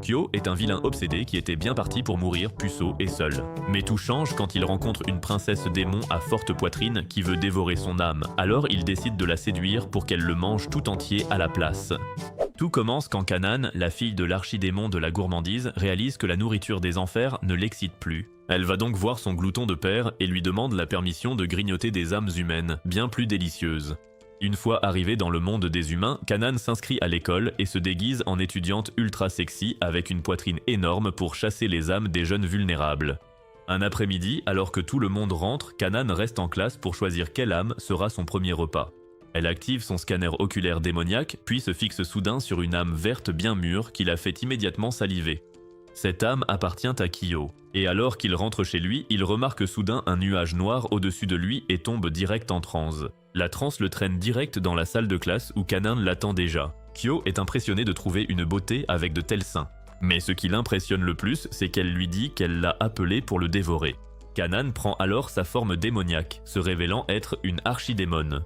Kyo est un vilain obsédé qui était bien parti pour mourir puceau et seul. Mais tout change quand il rencontre une princesse démon à forte poitrine qui veut dévorer son âme. Alors il décide de la séduire pour qu'elle le mange tout entier à la place. Tout commence quand Kanan, la fille de l'archidémon de la gourmandise, réalise que la nourriture des enfers ne l'excite plus. Elle va donc voir son glouton de père et lui demande la permission de grignoter des âmes humaines, bien plus délicieuses. Une fois arrivé dans le monde des humains, Kanan s'inscrit à l'école et se déguise en étudiante ultra sexy avec une poitrine énorme pour chasser les âmes des jeunes vulnérables. Un après-midi, alors que tout le monde rentre, Kanan reste en classe pour choisir quelle âme sera son premier repas. Elle active son scanner oculaire démoniaque, puis se fixe soudain sur une âme verte bien mûre qui la fait immédiatement saliver. Cette âme appartient à Kyo, et alors qu'il rentre chez lui, il remarque soudain un nuage noir au-dessus de lui et tombe direct en transe. La transe le traîne direct dans la salle de classe où Kanan l'attend déjà. Kyo est impressionné de trouver une beauté avec de tels seins. Mais ce qui l'impressionne le plus, c'est qu'elle lui dit qu'elle l'a appelé pour le dévorer. Kanan prend alors sa forme démoniaque, se révélant être une archidémone.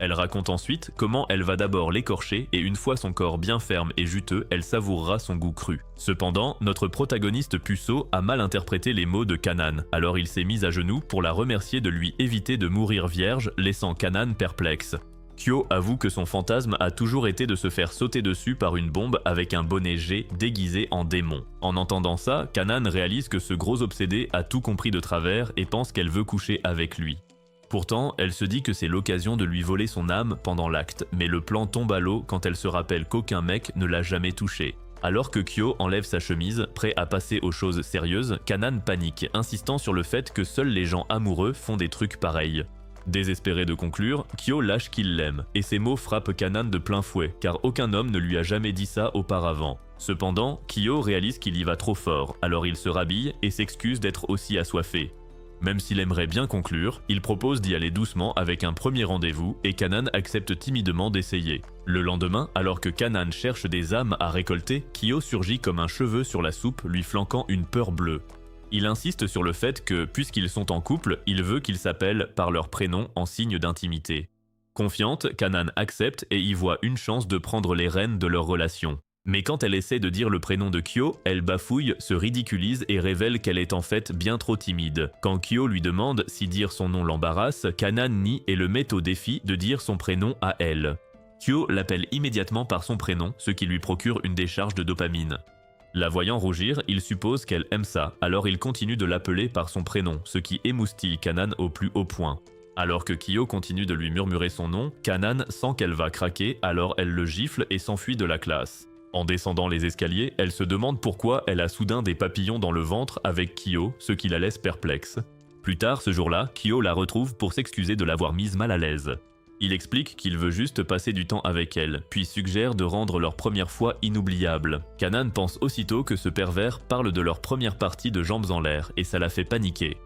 Elle raconte ensuite comment elle va d'abord l'écorcher et une fois son corps bien ferme et juteux, elle savourera son goût cru. Cependant, notre protagoniste puceau a mal interprété les mots de Kanan, alors il s'est mis à genoux pour la remercier de lui éviter de mourir vierge, laissant Kanan perplexe. Kyo avoue que son fantasme a toujours été de se faire sauter dessus par une bombe avec un bonnet G déguisé en démon. En entendant ça, Kanan réalise que ce gros obsédé a tout compris de travers et pense qu'elle veut coucher avec lui. Pourtant, elle se dit que c'est l'occasion de lui voler son âme pendant l'acte, mais le plan tombe à l'eau quand elle se rappelle qu'aucun mec ne l'a jamais touché. Alors que Kyo enlève sa chemise, prêt à passer aux choses sérieuses, Kanan panique, insistant sur le fait que seuls les gens amoureux font des trucs pareils. Désespéré de conclure, Kyo lâche qu'il l'aime, et ces mots frappent Kanan de plein fouet, car aucun homme ne lui a jamais dit ça auparavant. Cependant, Kyo réalise qu'il y va trop fort, alors il se rhabille et s'excuse d'être aussi assoiffé. Même s'il aimerait bien conclure, il propose d'y aller doucement avec un premier rendez-vous et Kanan accepte timidement d'essayer. Le lendemain, alors que Kanan cherche des âmes à récolter, Kyo surgit comme un cheveu sur la soupe, lui flanquant une peur bleue. Il insiste sur le fait que, puisqu'ils sont en couple, il veut qu'ils s'appellent par leur prénom en signe d'intimité. Confiante, Kanan accepte et y voit une chance de prendre les rênes de leur relation. Mais quand elle essaie de dire le prénom de Kyo, elle bafouille, se ridiculise et révèle qu'elle est en fait bien trop timide. Quand Kyo lui demande si dire son nom l'embarrasse, Kanan nie et le met au défi de dire son prénom à elle. Kyo l'appelle immédiatement par son prénom, ce qui lui procure une décharge de dopamine. La voyant rougir, il suppose qu'elle aime ça, alors il continue de l'appeler par son prénom, ce qui émoustille Kanan au plus haut point. Alors que Kyo continue de lui murmurer son nom, Kanan sent qu'elle va craquer, alors elle le gifle et s'enfuit de la classe. En descendant les escaliers, elle se demande pourquoi elle a soudain des papillons dans le ventre avec Kyo, ce qui la laisse perplexe. Plus tard ce jour-là, Kyo la retrouve pour s'excuser de l'avoir mise mal à l'aise. Il explique qu'il veut juste passer du temps avec elle, puis suggère de rendre leur première fois inoubliable. Kanan pense aussitôt que ce pervers parle de leur première partie de jambes en l'air, et ça la fait paniquer.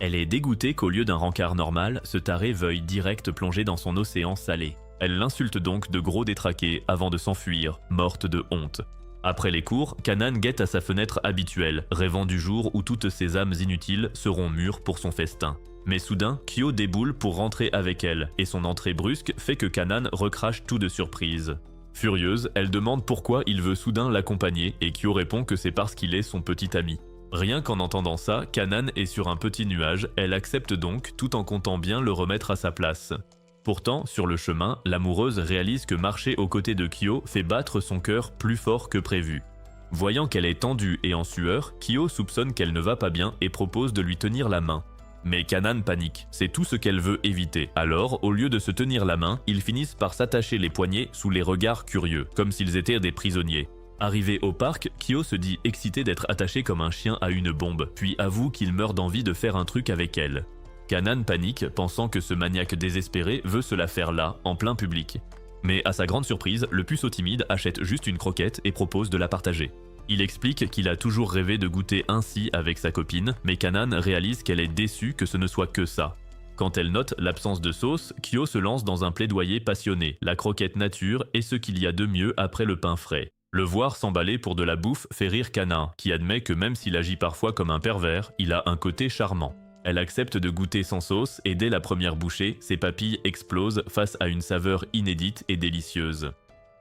Elle est dégoûtée qu'au lieu d'un rencard normal, ce taré veuille direct plonger dans son océan salé. Elle l'insulte donc de gros détraqué avant de s'enfuir, morte de honte. Après les cours, Kanan guette à sa fenêtre habituelle, rêvant du jour où toutes ses âmes inutiles seront mûres pour son festin. Mais soudain, Kyo déboule pour rentrer avec elle, et son entrée brusque fait que Kanan recrache tout de surprise. Furieuse, elle demande pourquoi il veut soudain l'accompagner, et Kyo répond que c'est parce qu'il est son petit ami. Rien qu'en entendant ça, Kanan est sur un petit nuage, elle accepte donc tout en comptant bien le remettre à sa place. Pourtant, sur le chemin, l'amoureuse réalise que marcher aux côtés de Kyo fait battre son cœur plus fort que prévu. Voyant qu'elle est tendue et en sueur, Kyo soupçonne qu'elle ne va pas bien et propose de lui tenir la main. Mais Kanan panique, c'est tout ce qu'elle veut éviter. Alors, au lieu de se tenir la main, ils finissent par s'attacher les poignets sous les regards curieux, comme s'ils étaient des prisonniers. Arrivé au parc, Kyo se dit excité d'être attaché comme un chien à une bombe, puis avoue qu'il meurt d'envie de faire un truc avec elle. Kanan panique, pensant que ce maniaque désespéré veut se la faire là, en plein public. Mais à sa grande surprise, le puceau timide achète juste une croquette et propose de la partager. Il explique qu'il a toujours rêvé de goûter ainsi avec sa copine, mais Kanan réalise qu'elle est déçue que ce ne soit que ça. Quand elle note l'absence de sauce, Kyo se lance dans un plaidoyer passionné, la croquette nature est ce qu'il y a de mieux après le pain frais. Le voir s'emballer pour de la bouffe fait rire Kanan, qui admet que même s'il agit parfois comme un pervers, il a un côté charmant. Elle accepte de goûter sans sauce et dès la première bouchée, ses papilles explosent face à une saveur inédite et délicieuse.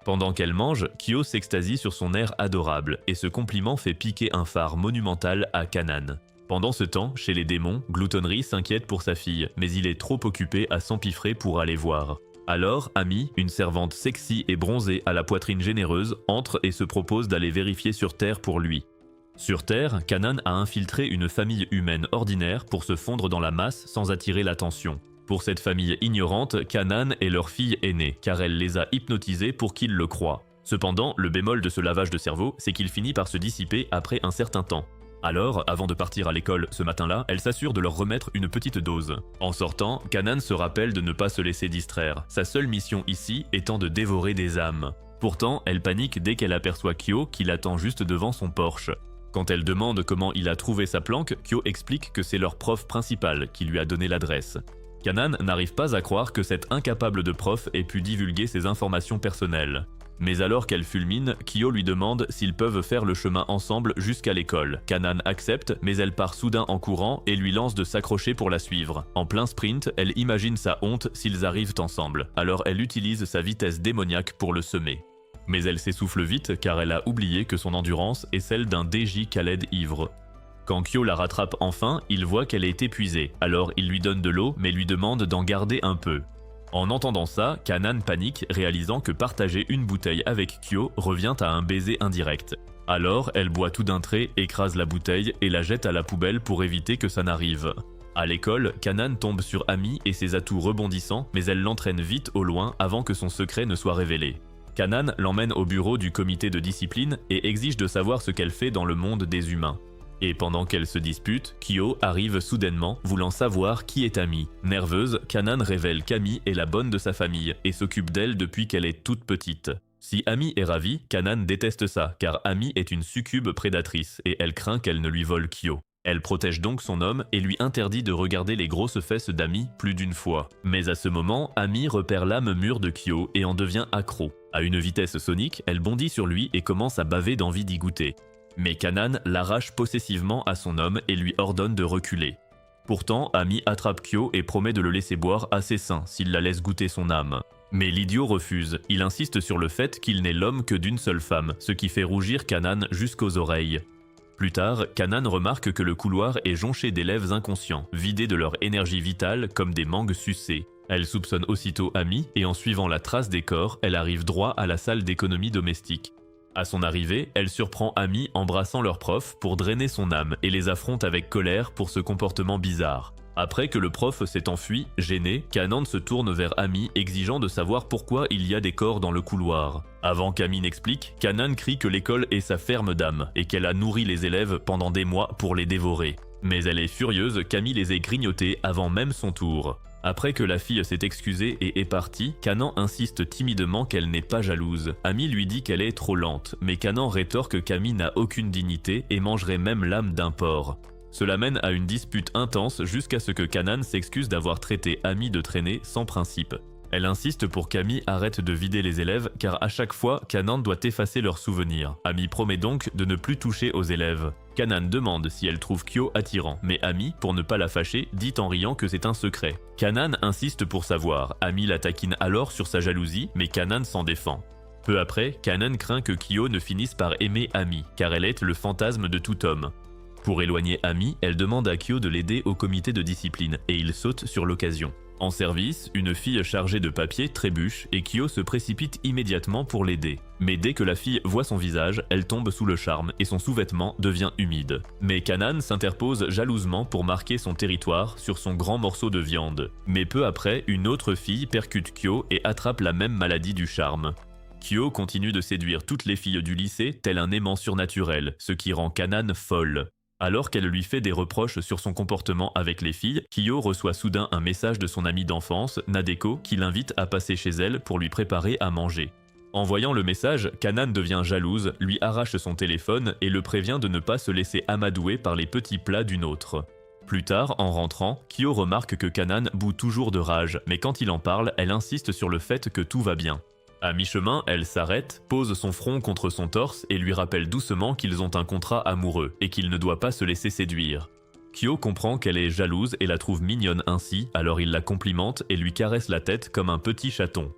Pendant qu'elle mange, Kyo s'extasie sur son air adorable, et ce compliment fait piquer un phare monumental à Kanan. Pendant ce temps, chez les démons, Gloutonnerie s'inquiète pour sa fille, mais il est trop occupé à s'empiffrer pour aller voir. Alors, Amy, une servante sexy et bronzée à la poitrine généreuse, entre et se propose d'aller vérifier sur Terre pour lui. Sur Terre, Kanan a infiltré une famille humaine ordinaire pour se fondre dans la masse sans attirer l'attention. Pour cette famille ignorante, Kanan est leur fille aînée, car elle les a hypnotisés pour qu'ils le croient. Cependant, le bémol de ce lavage de cerveau, c'est qu'il finit par se dissiper après un certain temps. Alors, avant de partir à l'école ce matin-là, elle s'assure de leur remettre une petite dose. En sortant, Kanan se rappelle de ne pas se laisser distraire, sa seule mission ici étant de dévorer des âmes. Pourtant, elle panique dès qu'elle aperçoit Kyo qui l'attend juste devant son Porsche. Quand elle demande comment il a trouvé sa planque, Kyo explique que c'est leur prof principal qui lui a donné l'adresse. Kanan n'arrive pas à croire que cet incapable de prof ait pu divulguer ses informations personnelles. Mais alors qu'elle fulmine, Kyo lui demande s'ils peuvent faire le chemin ensemble jusqu'à l'école. Kanan accepte, mais elle part soudain en courant et lui lance de s'accrocher pour la suivre. En plein sprint, elle imagine sa honte s'ils arrivent ensemble, alors elle utilise sa vitesse démoniaque pour le semer. Mais elle s'essouffle vite car elle a oublié que son endurance est celle d'un DJ Khaled ivre. Quand Kyo la rattrape enfin, il voit qu'elle est épuisée, alors il lui donne de l'eau mais lui demande d'en garder un peu. En entendant ça, Kanan panique, réalisant que partager une bouteille avec Kyo revient à un baiser indirect. Alors, elle boit tout d'un trait, écrase la bouteille et la jette à la poubelle pour éviter que ça n'arrive. À l'école, Kanan tombe sur Amy et ses atouts rebondissants, mais elle l'entraîne vite au loin avant que son secret ne soit révélé. Kanan l'emmène au bureau du comité de discipline et exige de savoir ce qu'elle fait dans le monde des humains. Et pendant qu'elle se dispute, Kyo arrive soudainement, voulant savoir qui est Amy. Nerveuse, Kanan révèle qu'Amy est la bonne de sa famille et s'occupe d'elle depuis qu'elle est toute petite. Si Amy est ravie, Kanan déteste ça, car Amy est une succube prédatrice et elle craint qu'elle ne lui vole Kyo. Elle protège donc son homme et lui interdit de regarder les grosses fesses d'Amy plus d'une fois. Mais à ce moment, Amy repère l'âme mûre de Kyo et en devient accro. À une vitesse sonique, elle bondit sur lui et commence à baver d'envie d'y goûter. Mais Kanan l'arrache possessivement à son homme et lui ordonne de reculer. Pourtant, Amy attrape Kyo et promet de le laisser boire à ses seins s'il la laisse goûter son âme. Mais l'idiot refuse, il insiste sur le fait qu'il n'est l'homme que d'une seule femme, ce qui fait rougir Kanan jusqu'aux oreilles. Plus tard, Kanan remarque que le couloir est jonché d'élèves inconscients, vidés de leur énergie vitale comme des mangues sucées. Elle soupçonne aussitôt Amy et en suivant la trace des corps, elle arrive droit à la salle d'économie domestique. À son arrivée, elle surprend Amy embrassant leur prof pour drainer son âme et les affronte avec colère pour ce comportement bizarre. Après que le prof s'est enfui, gêné, Kanan se tourne vers Amy exigeant de savoir pourquoi il y a des corps dans le couloir. Avant qu'Amy n'explique, Kanan crie que l'école est sa ferme d'âme et qu'elle a nourri les élèves pendant des mois pour les dévorer. Mais elle est furieuse qu'Amy les ait grignotés avant même son tour. Après que la fille s'est excusée et est partie, Kanan insiste timidement qu'elle n'est pas jalouse. Amy lui dit qu'elle est trop lente, mais Kanan rétorque qu'Amy n'a aucune dignité et mangerait même l'âme d'un porc. Cela mène à une dispute intense jusqu'à ce que Kanan s'excuse d'avoir traité Amy de traînée sans principe. Elle insiste pour qu'Amy arrête de vider les élèves car à chaque fois, Kanan doit effacer leurs souvenirs. Amy promet donc de ne plus toucher aux élèves. Kanan demande si elle trouve Kyo attirant, mais Amy, pour ne pas la fâcher, dit en riant que c'est un secret. Kanan insiste pour savoir. Amy la taquine alors sur sa jalousie, mais Kanan s'en défend. Peu après, Kanan craint que Kyo ne finisse par aimer Amy, car elle est le fantasme de tout homme. Pour éloigner Amy, elle demande à Kyo de l'aider au comité de discipline, et il saute sur l'occasion. En service, une fille chargée de papier trébuche et Kyo se précipite immédiatement pour l'aider. Mais dès que la fille voit son visage, elle tombe sous le charme et son sous-vêtement devient humide. Mais Kanan s'interpose jalousement pour marquer son territoire sur son grand morceau de viande. Mais peu après, une autre fille percute Kyo et attrape la même maladie du charme. Kyo continue de séduire toutes les filles du lycée tel un aimant surnaturel, ce qui rend Kanan folle. Alors qu'elle lui fait des reproches sur son comportement avec les filles, Kyo reçoit soudain un message de son amie d'enfance, Nadeko, qui l'invite à passer chez elle pour lui préparer à manger. En voyant le message, Kanan devient jalouse, lui arrache son téléphone et le prévient de ne pas se laisser amadouer par les petits plats d'une autre. Plus tard, en rentrant, Kyo remarque que Kanan bout toujours de rage, mais quand il en parle, elle insiste sur le fait que tout va bien. À mi-chemin, elle s'arrête, pose son front contre son torse et lui rappelle doucement qu'ils ont un contrat amoureux et qu'il ne doit pas se laisser séduire. Kyo comprend qu'elle est jalouse et la trouve mignonne ainsi, alors il la complimente et lui caresse la tête comme un petit chaton.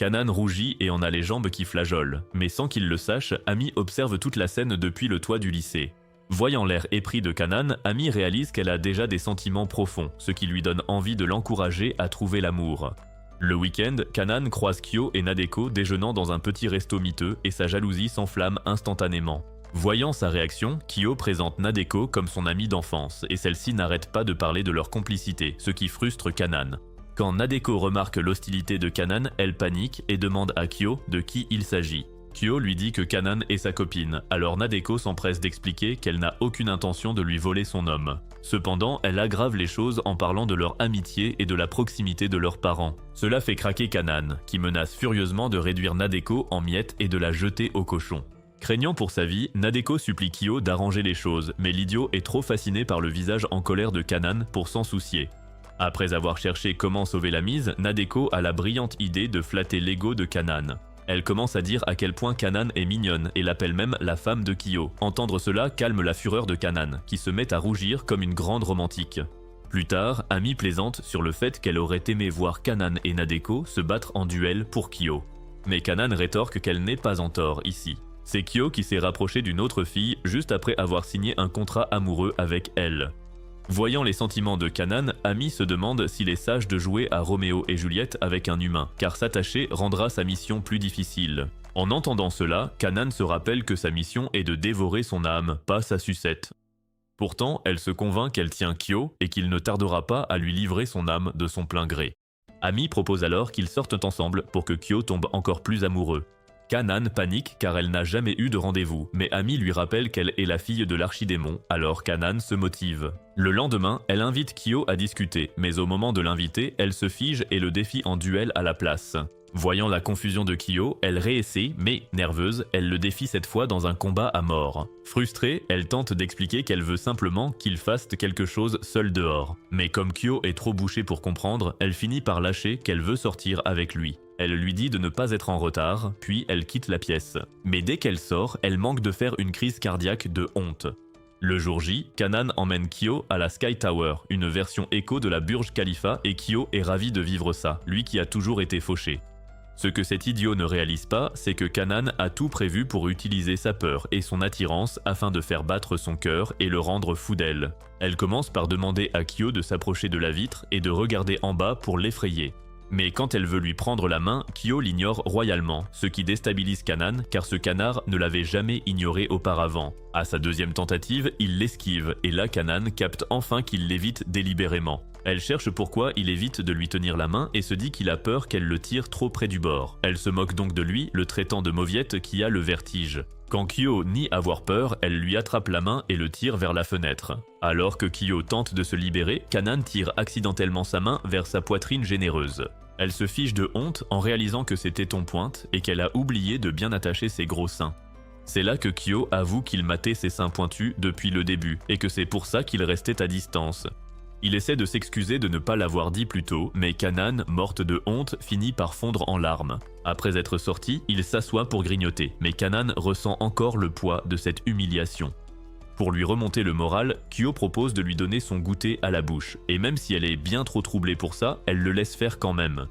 Kanan rougit et en a les jambes qui flageolent, mais sans qu'il le sache, Ami observe toute la scène depuis le toit du lycée. Voyant l'air épris de Kanan, Ami réalise qu'elle a déjà des sentiments profonds, ce qui lui donne envie de l'encourager à trouver l'amour. Le week-end, Kanan croise Kyo et Nadeko déjeunant dans un petit resto miteux et sa jalousie s'enflamme instantanément. Voyant sa réaction, Kyo présente Nadeko comme son amie d'enfance et celle-ci n'arrête pas de parler de leur complicité, ce qui frustre Kanan. Quand Nadeko remarque l'hostilité de Kanan, elle panique et demande à Kyo de qui il s'agit. Kyo lui dit que Kanan est sa copine, alors Nadeko s'empresse d'expliquer qu'elle n'a aucune intention de lui voler son homme. Cependant, elle aggrave les choses en parlant de leur amitié et de la proximité de leurs parents. Cela fait craquer Kanan, qui menace furieusement de réduire Nadeko en miettes et de la jeter au cochon. Craignant pour sa vie, Nadeko supplie Kyo d'arranger les choses, mais l'idiot est trop fasciné par le visage en colère de Kanan pour s'en soucier. Après avoir cherché comment sauver la mise, Nadeko a la brillante idée de flatter l'ego de Kanan. Elle commence à dire à quel point Kanan est mignonne et l'appelle même la femme de Kyo. Entendre cela calme la fureur de Kanan, qui se met à rougir comme une grande romantique. Plus tard, Ami plaisante sur le fait qu'elle aurait aimé voir Kanan et Nadeko se battre en duel pour Kyo. Mais Kanan rétorque qu'elle n'est pas en tort ici. C'est Kyo qui s'est rapproché d'une autre fille juste après avoir signé un contrat amoureux avec elle. Voyant les sentiments de Kanan, Ami se demande s'il est sage de jouer à Roméo et Juliette avec un humain, car s'attacher rendra sa mission plus difficile. En entendant cela, Kanan se rappelle que sa mission est de dévorer son âme, pas sa sucette. Pourtant, elle se convainc qu'elle tient Kyo et qu'il ne tardera pas à lui livrer son âme de son plein gré. Ami propose alors qu'ils sortent ensemble pour que Kyo tombe encore plus amoureux. Kanan panique car elle n'a jamais eu de rendez-vous, mais Ami lui rappelle qu'elle est la fille de l'archidémon, alors Kanan se motive. Le lendemain, elle invite Kyo à discuter, mais au moment de l'inviter, elle se fige et le défie en duel à la place. Voyant la confusion de Kyo, elle réessaie, mais nerveuse, elle le défie cette fois dans un combat à mort. Frustrée, elle tente d'expliquer qu'elle veut simplement qu'il fasse quelque chose seul dehors. Mais comme Kyo est trop bouchée pour comprendre, elle finit par lâcher qu'elle veut sortir avec lui. Elle lui dit de ne pas être en retard, puis elle quitte la pièce. Mais dès qu'elle sort, elle manque de faire une crise cardiaque de honte. Le jour J, Kanan emmène Kyo à la Sky Tower, une version écho de la Burj Khalifa, et Kyo est ravi de vivre ça, lui qui a toujours été fauché. Ce que cet idiot ne réalise pas, c'est que Kanan a tout prévu pour utiliser sa peur et son attirance afin de faire battre son cœur et le rendre fou d'elle. Elle commence par demander à Kyo de s'approcher de la vitre et de regarder en bas pour l'effrayer. Mais quand elle veut lui prendre la main, Kyo l'ignore royalement, ce qui déstabilise Kanan car ce canard ne l'avait jamais ignoré auparavant. À sa deuxième tentative, il l'esquive et là Kanan capte enfin qu'il l'évite délibérément. Elle cherche pourquoi il évite de lui tenir la main et se dit qu'il a peur qu'elle le tire trop près du bord. Elle se moque donc de lui, le traitant de mauviette qui a le vertige. Quand Kyo nie avoir peur, elle lui attrape la main et le tire vers la fenêtre. Alors que Kyo tente de se libérer, Kanan tire accidentellement sa main vers sa poitrine généreuse. Elle se fiche de honte en réalisant que ses tétons pointent et qu'elle a oublié de bien attacher ses gros seins. C'est là que Kyo avoue qu'il matait ses seins pointus depuis le début et que c'est pour ça qu'il restait à distance. Il essaie de s'excuser de ne pas l'avoir dit plus tôt, mais Kanan, morte de honte, finit par fondre en larmes. Après être sorti, il s'assoit pour grignoter, mais Kanan ressent encore le poids de cette humiliation. Pour lui remonter le moral, Kyo propose de lui donner son goûter à la bouche, et même si elle est bien trop troublée pour ça, elle le laisse faire quand même.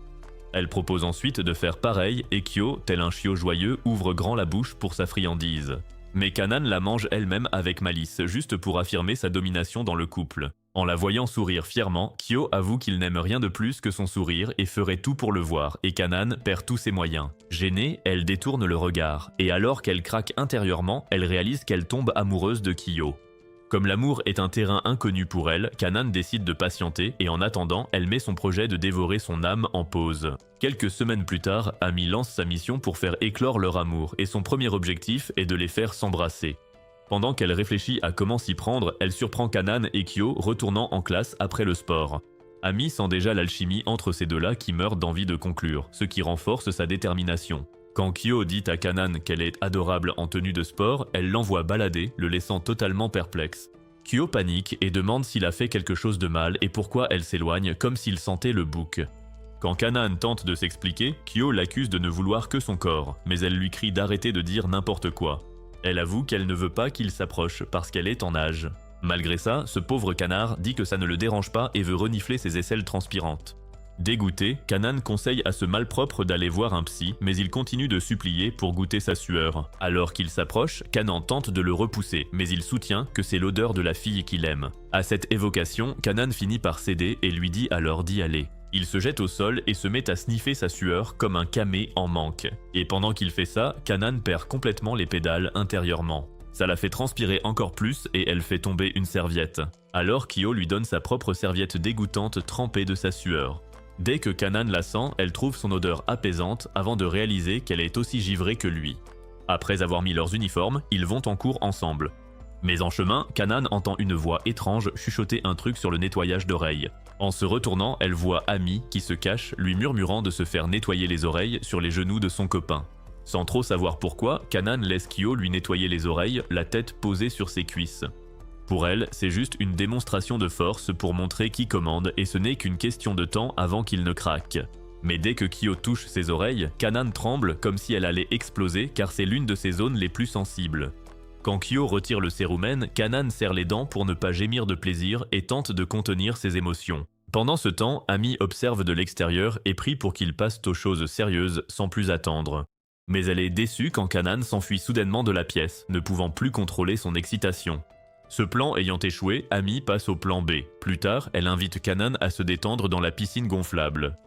Elle propose ensuite de faire pareil, et Kyo, tel un chiot joyeux, ouvre grand la bouche pour sa friandise. Mais Kanan la mange elle-même avec malice, juste pour affirmer sa domination dans le couple. En la voyant sourire fièrement, Kyo avoue qu'il n'aime rien de plus que son sourire et ferait tout pour le voir, et Kanan perd tous ses moyens. Gênée, elle détourne le regard, et alors qu'elle craque intérieurement, elle réalise qu'elle tombe amoureuse de Kyo. Comme l'amour est un terrain inconnu pour elle, Kanan décide de patienter et en attendant, elle met son projet de dévorer son âme en pause. Quelques semaines plus tard, Ami lance sa mission pour faire éclore leur amour et son premier objectif est de les faire s'embrasser. Pendant qu'elle réfléchit à comment s'y prendre, elle surprend Kanan et Kyo retournant en classe après le sport. Ami sent déjà l'alchimie entre ces deux-là qui meurt d'envie de conclure, ce qui renforce sa détermination. Quand Kyo dit à Kanan qu'elle est adorable en tenue de sport, elle l'envoie balader, le laissant totalement perplexe. Kyo panique et demande s'il a fait quelque chose de mal et pourquoi elle s'éloigne comme s'il sentait le bouc. Quand Kanan tente de s'expliquer, Kyo l'accuse de ne vouloir que son corps, mais elle lui crie d'arrêter de dire n'importe quoi. Elle avoue qu'elle ne veut pas qu'il s'approche parce qu'elle est en âge. Malgré ça, ce pauvre canard dit que ça ne le dérange pas et veut renifler ses aisselles transpirantes. Dégoûté, Kanan conseille à ce malpropre d'aller voir un psy, mais il continue de supplier pour goûter sa sueur. Alors qu'il s'approche, Kanan tente de le repousser, mais il soutient que c'est l'odeur de la fille qu'il aime. À cette évocation, Kanan finit par céder et lui dit alors d'y aller. Il se jette au sol et se met à sniffer sa sueur comme un camé en manque. Et pendant qu'il fait ça, Kanan perd complètement les pédales intérieurement. Ça la fait transpirer encore plus et elle fait tomber une serviette. Alors Kyo lui donne sa propre serviette dégoûtante trempée de sa sueur. Dès que Kanan la sent, elle trouve son odeur apaisante avant de réaliser qu'elle est aussi givrée que lui. Après avoir mis leurs uniformes, ils vont en cours ensemble. Mais en chemin, Kanan entend une voix étrange chuchoter un truc sur le nettoyage d'oreilles. En se retournant, elle voit Ami qui se cache, lui murmurant de se faire nettoyer les oreilles sur les genoux de son copain. Sans trop savoir pourquoi, Kanan laisse Kyo lui nettoyer les oreilles, la tête posée sur ses cuisses. Pour elle, c'est juste une démonstration de force pour montrer qui commande et ce n'est qu'une question de temps avant qu'il ne craque. Mais dès que Kyo touche ses oreilles, Kanan tremble comme si elle allait exploser car c'est l'une de ses zones les plus sensibles. Quand Kyo retire le cérumen, Kanan serre les dents pour ne pas gémir de plaisir et tente de contenir ses émotions. Pendant ce temps, Ami observe de l'extérieur et prie pour qu'il passe aux choses sérieuses sans plus attendre. Mais elle est déçue quand Kanan s'enfuit soudainement de la pièce, ne pouvant plus contrôler son excitation. Ce plan ayant échoué, Ami passe au plan B. Plus tard, elle invite Kanan à se détendre dans la piscine gonflable.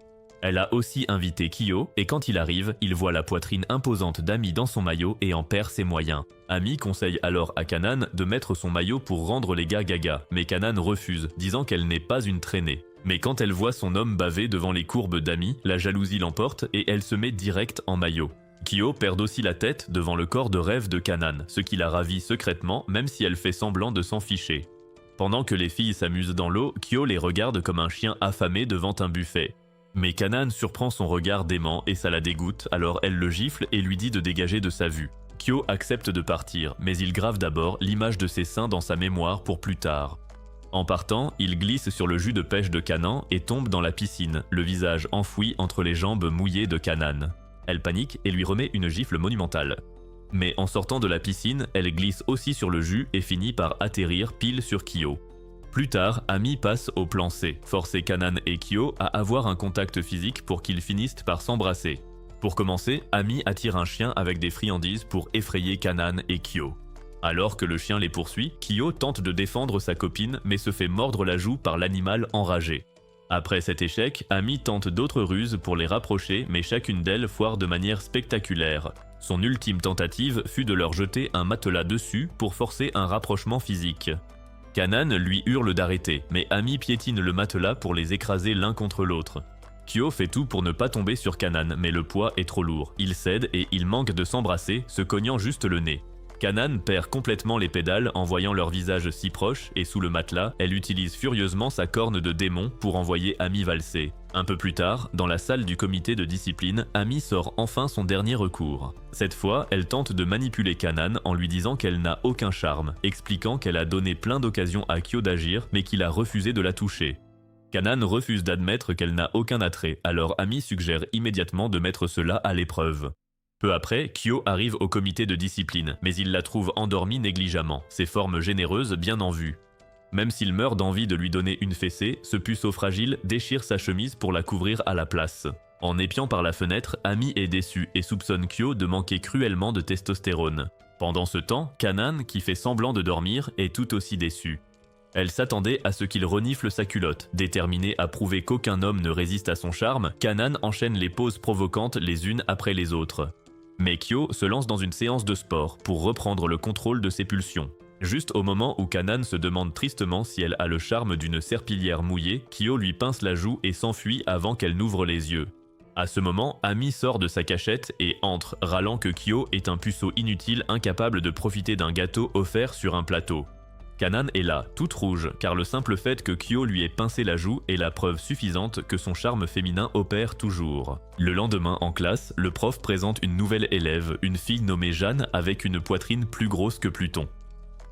Elle a aussi invité Kyo, et quand il arrive, il voit la poitrine imposante d'Ami dans son maillot et en perd ses moyens. Ami conseille alors à Kanan de mettre son maillot pour rendre les gars gaga, mais Kanan refuse, disant qu'elle n'est pas une traînée. Mais quand elle voit son homme baver devant les courbes d'Ami, la jalousie l'emporte et elle se met direct en maillot. Kyo perd aussi la tête devant le corps de rêve de Kanan, ce qui la ravit secrètement même si elle fait semblant de s'en ficher. Pendant que les filles s'amusent dans l'eau, Kyo les regarde comme un chien affamé devant un buffet. Mais Kanan surprend son regard dément et ça la dégoûte, alors elle le gifle et lui dit de dégager de sa vue. Kyo accepte de partir, mais il grave d'abord l'image de ses seins dans sa mémoire pour plus tard. En partant, il glisse sur le jus de pêche de Kanan et tombe dans la piscine, le visage enfoui entre les jambes mouillées de Kanan. Elle panique et lui remet une gifle monumentale. Mais en sortant de la piscine, elle glisse aussi sur le jus et finit par atterrir pile sur Kyo. Plus tard, Ami passe au plan C, forcer Kanan et Kyo à avoir un contact physique pour qu'ils finissent par s'embrasser. Pour commencer, Ami attire un chien avec des friandises pour effrayer Kanan et Kyo. Alors que le chien les poursuit, Kyo tente de défendre sa copine mais se fait mordre la joue par l'animal enragé. Après cet échec, Ami tente d'autres ruses pour les rapprocher mais chacune d'elles foire de manière spectaculaire. Son ultime tentative fut de leur jeter un matelas dessus pour forcer un rapprochement physique. Kanan lui hurle d'arrêter, mais Ami piétine le matelas pour les écraser l'un contre l'autre. Kyo fait tout pour ne pas tomber sur Kanan, mais le poids est trop lourd. Il cède et il manque de s'embrasser, se cognant juste le nez. Kanan perd complètement les pédales en voyant leur visage si proches et sous le matelas, elle utilise furieusement sa corne de démon pour envoyer Ami valser. Un peu plus tard, dans la salle du comité de discipline, Ami sort enfin son dernier recours. Cette fois, elle tente de manipuler Kanan en lui disant qu'elle n'a aucun charme, expliquant qu'elle a donné plein d'occasions à Kyo d'agir mais qu'il a refusé de la toucher. Kanan refuse d'admettre qu'elle n'a aucun attrait, alors Ami suggère immédiatement de mettre cela à l'épreuve. Peu après, Kyo arrive au comité de discipline, mais il la trouve endormie négligemment, ses formes généreuses bien en vue. Même s'il meurt d'envie de lui donner une fessée, ce puceau fragile déchire sa chemise pour la couvrir à la place. En épiant par la fenêtre, Ami est déçu et soupçonne Kyo de manquer cruellement de testostérone. Pendant ce temps, Kanan, qui fait semblant de dormir, est tout aussi déçu. Elle s'attendait à ce qu'il renifle sa culotte. Déterminée à prouver qu'aucun homme ne résiste à son charme, Kanan enchaîne les poses provocantes les unes après les autres. Mais Kyo se lance dans une séance de sport pour reprendre le contrôle de ses pulsions. Juste au moment où Kanan se demande tristement si elle a le charme d'une serpillière mouillée, Kyo lui pince la joue et s'enfuit avant qu'elle n'ouvre les yeux. À ce moment, Ami sort de sa cachette et entre, râlant que Kyo est un puceau inutile incapable de profiter d'un gâteau offert sur un plateau. Kanan est là, toute rouge, car le simple fait que Kyo lui ait pincé la joue est la preuve suffisante que son charme féminin opère toujours. Le lendemain en classe, le prof présente une nouvelle élève, une fille nommée Jeanne avec une poitrine plus grosse que Pluton.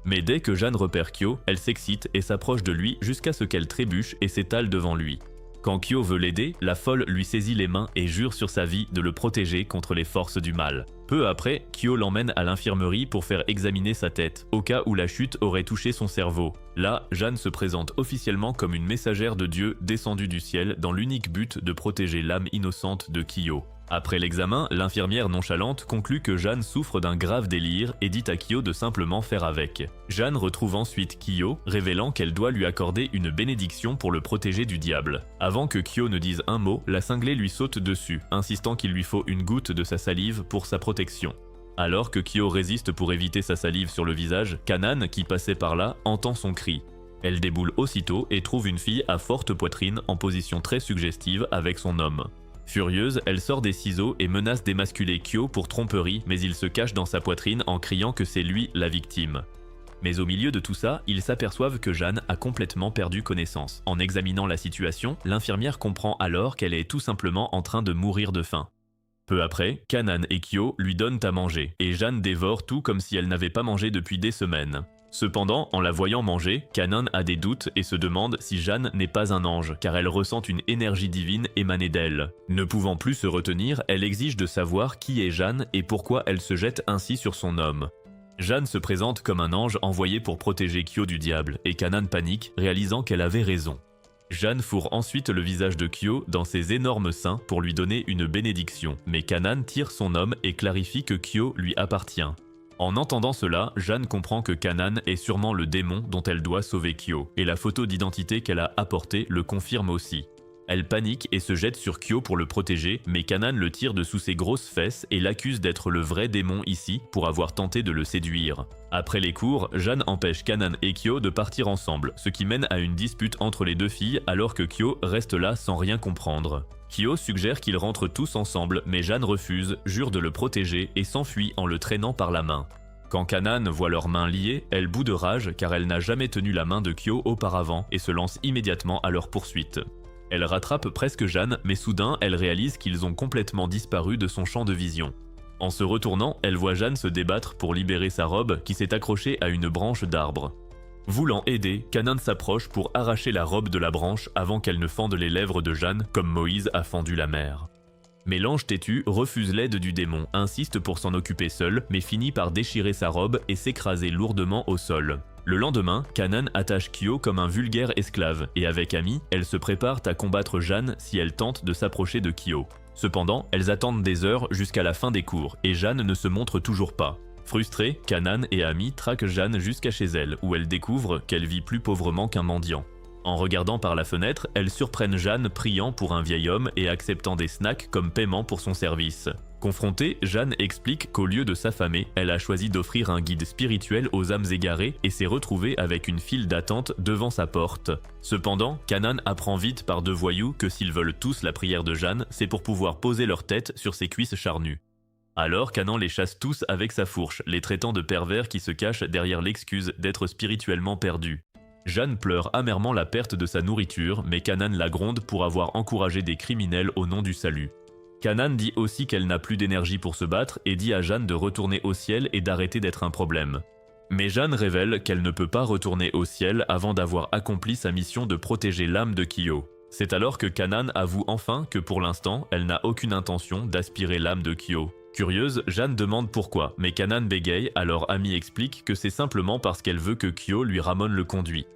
Mais dès que Jeanne repère Kyo, elle s'excite et s'approche de lui jusqu'à ce qu'elle trébuche et s'étale devant lui. Quand Kyo veut l'aider, la folle lui saisit les mains et jure sur sa vie de le protéger contre les forces du mal. Peu après, Kyo l'emmène à l'infirmerie pour faire examiner sa tête, au cas où la chute aurait touché son cerveau. Là, Jeanne se présente officiellement comme une messagère de Dieu descendue du ciel dans l'unique but de protéger l'âme innocente de Kyo. Après l'examen, l'infirmière nonchalante conclut que Jeanne souffre d'un grave délire et dit à Kyo de simplement faire avec. Jeanne retrouve ensuite Kyo, révélant qu'elle doit lui accorder une bénédiction pour le protéger du diable. Avant que Kyo ne dise un mot, la cinglée lui saute dessus, insistant qu'il lui faut une goutte de sa salive pour sa protection. Alors que Kyo résiste pour éviter sa salive sur le visage, Kanan, qui passait par là, entend son cri. Elle déboule aussitôt et trouve une fille à forte poitrine en position très suggestive avec son homme. Furieuse, elle sort des ciseaux et menace d'émasculer Kyo pour tromperie, mais il se cache dans sa poitrine en criant que c'est lui la victime. Mais au milieu de tout ça, ils s'aperçoivent que Jeanne a complètement perdu connaissance. En examinant la situation, l'infirmière comprend alors qu'elle est tout simplement en train de mourir de faim. Peu après, Kanan et Kyo lui donnent à manger, et Jeanne dévore tout comme si elle n'avait pas mangé depuis des semaines. Cependant, en la voyant manger, Kanan a des doutes et se demande si Jeanne n'est pas un ange, car elle ressent une énergie divine émaner d'elle. Ne pouvant plus se retenir, elle exige de savoir qui est Jeanne et pourquoi elle se jette ainsi sur son homme. Jeanne se présente comme un ange envoyé pour protéger Kyo du diable, et Kanan panique, réalisant qu'elle avait raison. Jeanne fourre ensuite le visage de Kyo dans ses énormes seins pour lui donner une bénédiction, mais Kanan tire son homme et clarifie que Kyo lui appartient. En entendant cela, Jeanne comprend que Kanan est sûrement le démon dont elle doit sauver Kyo, et la photo d'identité qu'elle a apportée le confirme aussi. Elle panique et se jette sur Kyo pour le protéger, mais Kanan le tire de sous ses grosses fesses et l'accuse d'être le vrai démon ici pour avoir tenté de le séduire. Après les cours, Jeanne empêche Kanan et Kyo de partir ensemble, ce qui mène à une dispute entre les deux filles alors que Kyo reste là sans rien comprendre. Kyo suggère qu'ils rentrent tous ensemble, mais Jeanne refuse, jure de le protéger et s'enfuit en le traînant par la main. Quand Kanan voit leurs mains liées, elle bout de rage car elle n'a jamais tenu la main de Kyo auparavant et se lance immédiatement à leur poursuite. Elle rattrape presque Jeanne, mais soudain elle réalise qu'ils ont complètement disparu de son champ de vision. En se retournant, elle voit Jeanne se débattre pour libérer sa robe qui s'est accrochée à une branche d'arbre. Voulant aider, Kanan s'approche pour arracher la robe de la branche avant qu'elle ne fende les lèvres de Jeanne comme Moïse a fendu la mer. Mais l'ange têtu refuse l'aide du démon, insiste pour s'en occuper seul, mais finit par déchirer sa robe et s'écraser lourdement au sol. Le lendemain, Kanan attache Kyo comme un vulgaire esclave, et avec Ami, elles se préparent à combattre Jeanne si elle tente de s'approcher de Kyo. Cependant, elles attendent des heures jusqu'à la fin des cours, et Jeanne ne se montre toujours pas. Frustrée, Kanan et Ami traquent Jeanne jusqu'à chez elle, où elle découvre qu'elle vit plus pauvrement qu'un mendiant. En regardant par la fenêtre, elles surprennent Jeanne priant pour un vieil homme et acceptant des snacks comme paiement pour son service. Confrontée, Jeanne explique qu'au lieu de s'affamer, elle a choisi d'offrir un guide spirituel aux âmes égarées et s'est retrouvée avec une file d'attente devant sa porte. Cependant, Kanan apprend vite par deux voyous que s'ils veulent tous la prière de Jeanne, c'est pour pouvoir poser leur tête sur ses cuisses charnues. Alors Kanan les chasse tous avec sa fourche, les traitant de pervers qui se cachent derrière l'excuse d'être spirituellement perdus. Jeanne pleure amèrement la perte de sa nourriture, mais Kanan la gronde pour avoir encouragé des criminels au nom du salut. Kanan dit aussi qu'elle n'a plus d'énergie pour se battre et dit à Jeanne de retourner au ciel et d'arrêter d'être un problème. Mais Jeanne révèle qu'elle ne peut pas retourner au ciel avant d'avoir accompli sa mission de protéger l'âme de Kyo. C'est alors que Kanan avoue enfin que pour l'instant, elle n'a aucune intention d'aspirer l'âme de Kyo. Curieuse, Jeanne demande pourquoi, mais Kanan bégaye, alors Ami explique que c'est simplement parce qu'elle veut que Kyo lui ramène le conduit.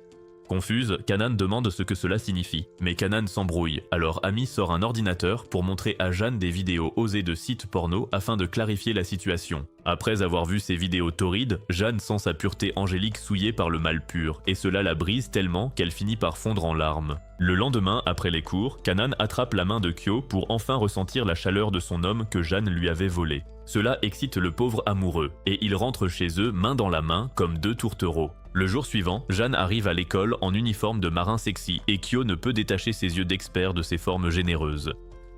Confuse, Kanan demande ce que cela signifie, mais Kanan s'embrouille, alors Ami sort un ordinateur pour montrer à Jeanne des vidéos osées de sites porno afin de clarifier la situation. Après avoir vu ces vidéos torrides, Jeanne sent sa pureté angélique souillée par le mal pur, et cela la brise tellement qu'elle finit par fondre en larmes. Le lendemain, après les cours, Kanan attrape la main de Kyo pour enfin ressentir la chaleur de son homme que Jeanne lui avait volé. Cela excite le pauvre amoureux, et ils rentrent chez eux main dans la main comme deux tourtereaux. Le jour suivant, Jeanne arrive à l'école en uniforme de marin sexy et Kyo ne peut détacher ses yeux d'expert de ses formes généreuses.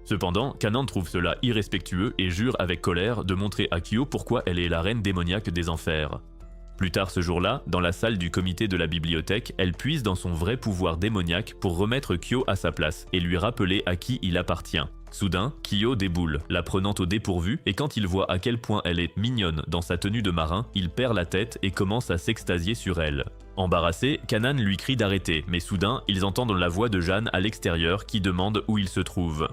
Cependant, Kanan trouve cela irrespectueux et jure avec colère de montrer à Kyo pourquoi elle est la reine démoniaque des enfers. Plus tard ce jour-là, dans la salle du comité de la bibliothèque, elle puise dans son vrai pouvoir démoniaque pour remettre Kyo à sa place et lui rappeler à qui il appartient. Soudain, Kyo déboule, la prenant au dépourvu, et quand il voit à quel point elle est mignonne dans sa tenue de marin, il perd la tête et commence à s'extasier sur elle. Embarrassé, Kanan lui crie d'arrêter, mais soudain, ils entendent la voix de Jeanne à l'extérieur qui demande où il se trouve.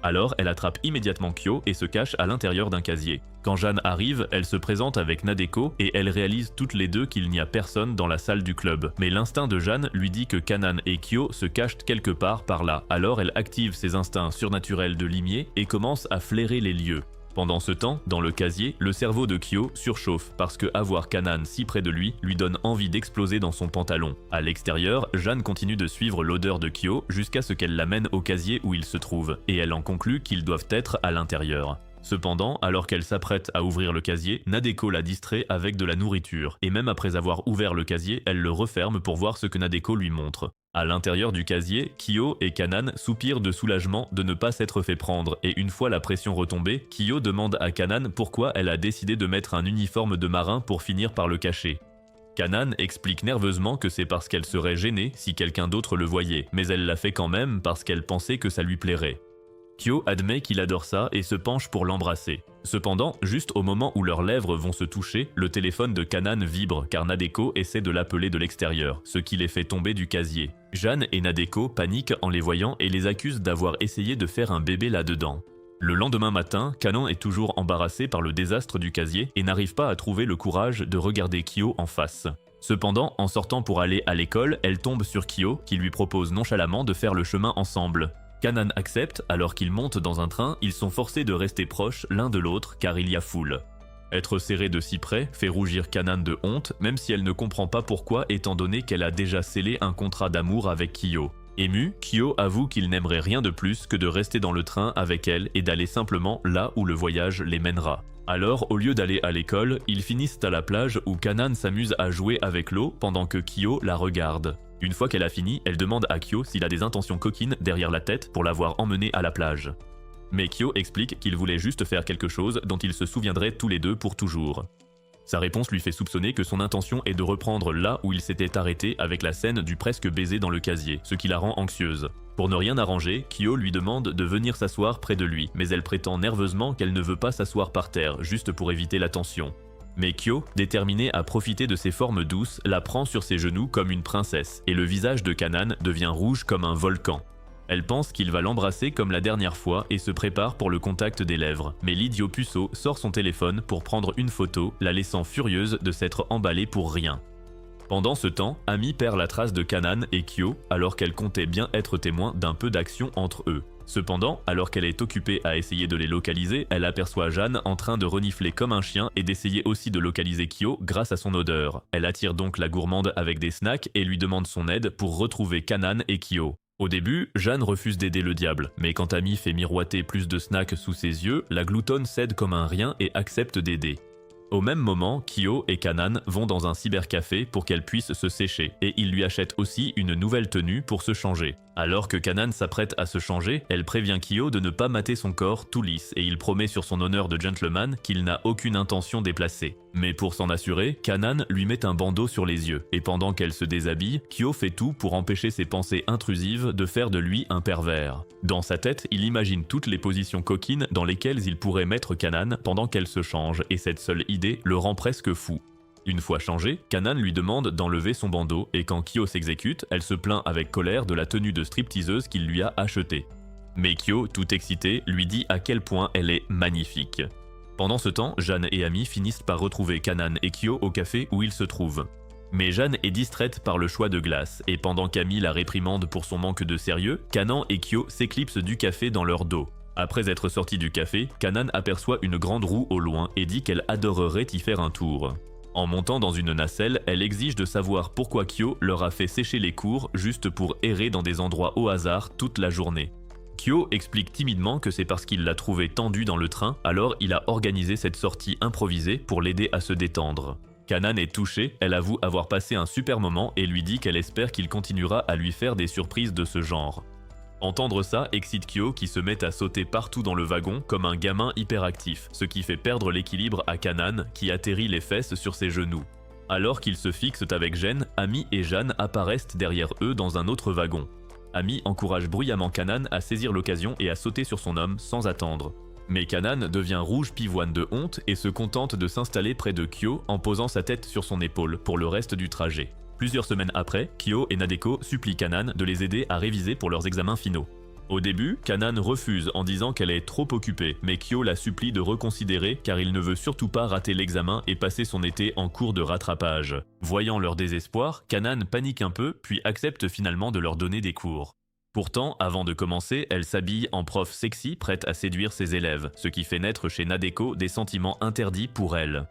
Alors, elle attrape immédiatement Kyo et se cache à l'intérieur d'un casier. Quand Jeanne arrive, elle se présente avec Nadeko et elles réalisent toutes les deux qu'il n'y a personne dans la salle du club. Mais l'instinct de Jeanne lui dit que Kanan et Kyo se cachent quelque part par là. Alors elle active ses instincts surnaturels de limier et commence à flairer les lieux. Pendant ce temps, dans le casier, le cerveau de Kyo surchauffe parce que avoir Kanan si près de lui donne envie d'exploser dans son pantalon. À l'extérieur, Jeanne continue de suivre l'odeur de Kyo jusqu'à ce qu'elle l'amène au casier où il se trouve, et elle en conclut qu'ils doivent être à l'intérieur. Cependant, alors qu'elle s'apprête à ouvrir le casier, Nadeko la distrait avec de la nourriture, et même après avoir ouvert le casier, elle le referme pour voir ce que Nadeko lui montre. À l'intérieur du casier, Kyo et Kanan soupirent de soulagement de ne pas s'être fait prendre, et une fois la pression retombée, Kyo demande à Kanan pourquoi elle a décidé de mettre un uniforme de marin pour finir par le cacher. Kanan explique nerveusement que c'est parce qu'elle serait gênée si quelqu'un d'autre le voyait, mais elle l'a fait quand même parce qu'elle pensait que ça lui plairait. Kyo admet qu'il adore ça et se penche pour l'embrasser. Cependant, juste au moment où leurs lèvres vont se toucher, le téléphone de Kanan vibre car Nadeko essaie de l'appeler de l'extérieur, ce qui les fait tomber du casier. Jeanne et Nadeko paniquent en les voyant et les accusent d'avoir essayé de faire un bébé là-dedans. Le lendemain matin, Kanan est toujours embarrassé par le désastre du casier et n'arrive pas à trouver le courage de regarder Kyo en face. Cependant, en sortant pour aller à l'école, elle tombe sur Kyo qui lui propose nonchalamment de faire le chemin ensemble. Kanan accepte, alors qu'ils montent dans un train, ils sont forcés de rester proches l'un de l'autre car il y a foule. Être serré de si près fait rougir Kanan de honte, même si elle ne comprend pas pourquoi étant donné qu'elle a déjà scellé un contrat d'amour avec Kyo. Ému, Kyo avoue qu'il n'aimerait rien de plus que de rester dans le train avec elle et d'aller simplement là où le voyage les mènera. Alors, au lieu d'aller à l'école, ils finissent à la plage où Kanan s'amuse à jouer avec l'eau pendant que Kyo la regarde. Une fois qu'elle a fini, elle demande à Kyo s'il a des intentions coquines derrière la tête pour l'avoir emmené à la plage. Mais Kyo explique qu'il voulait juste faire quelque chose dont ils se souviendraient tous les deux pour toujours. Sa réponse lui fait soupçonner que son intention est de reprendre là où il s'était arrêté avec la scène du presque baiser dans le casier, ce qui la rend anxieuse. Pour ne rien arranger, Kyo lui demande de venir s'asseoir près de lui, mais elle prétend nerveusement qu'elle ne veut pas s'asseoir par terre, juste pour éviter la tension. Mais Kyo, déterminée à profiter de ses formes douces, la prend sur ses genoux comme une princesse, et le visage de Kanan devient rouge comme un volcan. Elle pense qu'il va l'embrasser comme la dernière fois et se prépare pour le contact des lèvres, mais l'idiot puceau sort son téléphone pour prendre une photo, la laissant furieuse de s'être emballée pour rien. Pendant ce temps, Ami perd la trace de Kanan et Kyo alors qu'elle comptait bien être témoin d'un peu d'action entre eux. Cependant, alors qu'elle est occupée à essayer de les localiser, elle aperçoit Jeanne en train de renifler comme un chien et d'essayer aussi de localiser Kyo grâce à son odeur. Elle attire donc la gourmande avec des snacks et lui demande son aide pour retrouver Kanan et Kyo. Au début, Jeanne refuse d'aider le diable, mais quand Ami fait miroiter plus de snacks sous ses yeux, la gloutonne cède comme un rien et accepte d'aider. Au même moment, Kyo et Kanan vont dans un cybercafé pour qu'elle puisse se sécher, et il lui achète aussi une nouvelle tenue pour se changer. Alors que Kanan s'apprête à se changer, elle prévient Kyo de ne pas mater son corps tout lisse, et il promet sur son honneur de gentleman qu'il n'a aucune intention déplacée. Mais pour s'en assurer, Kanan lui met un bandeau sur les yeux, et pendant qu'elle se déshabille, Kyo fait tout pour empêcher ses pensées intrusives de faire de lui un pervers. Dans sa tête, il imagine toutes les positions coquines dans lesquelles il pourrait mettre Kanan pendant qu'elle se change, et cette seule idée le rend presque fou. Une fois changé, Kanan lui demande d'enlever son bandeau et quand Kyo s'exécute, elle se plaint avec colère de la tenue de stripteaseuse qu'il lui a achetée. Mais Kyo, tout excité, lui dit à quel point elle est magnifique. Pendant ce temps, Jeanne et Ami finissent par retrouver Kanan et Kyo au café où ils se trouvent. Mais Jeanne est distraite par le choix de glace, et pendant qu'Ami la réprimande pour son manque de sérieux, Kanan et Kyo s'éclipsent du café dans leur dos. Après être sorti du café, Kanan aperçoit une grande roue au loin et dit qu'elle adorerait y faire un tour. En montant dans une nacelle, elle exige de savoir pourquoi Kyo leur a fait sécher les cours juste pour errer dans des endroits au hasard toute la journée. Kyo explique timidement que c'est parce qu'il l'a trouvée tendue dans le train, alors il a organisé cette sortie improvisée pour l'aider à se détendre. Kanan est touchée, elle avoue avoir passé un super moment et lui dit qu'elle espère qu'il continuera à lui faire des surprises de ce genre. Entendre ça excite Kyo qui se met à sauter partout dans le wagon comme un gamin hyperactif, ce qui fait perdre l'équilibre à Kanan qui atterrit les fesses sur ses genoux. Alors qu'ils se fixent avec gêne, Ami et Jeanne apparaissent derrière eux dans un autre wagon. Ami encourage bruyamment Kanan à saisir l'occasion et à sauter sur son homme sans attendre. Mais Kanan devient rouge pivoine de honte et se contente de s'installer près de Kyo en posant sa tête sur son épaule pour le reste du trajet. Plusieurs semaines après, Kyo et Nadeko supplient Kanan de les aider à réviser pour leurs examens finaux. Au début, Kanan refuse en disant qu'elle est trop occupée, mais Kyo la supplie de reconsidérer car il ne veut surtout pas rater l'examen et passer son été en cours de rattrapage. Voyant leur désespoir, Kanan panique un peu puis accepte finalement de leur donner des cours. Pourtant, avant de commencer, elle s'habille en prof sexy prête à séduire ses élèves, ce qui fait naître chez Nadeko des sentiments interdits pour elle.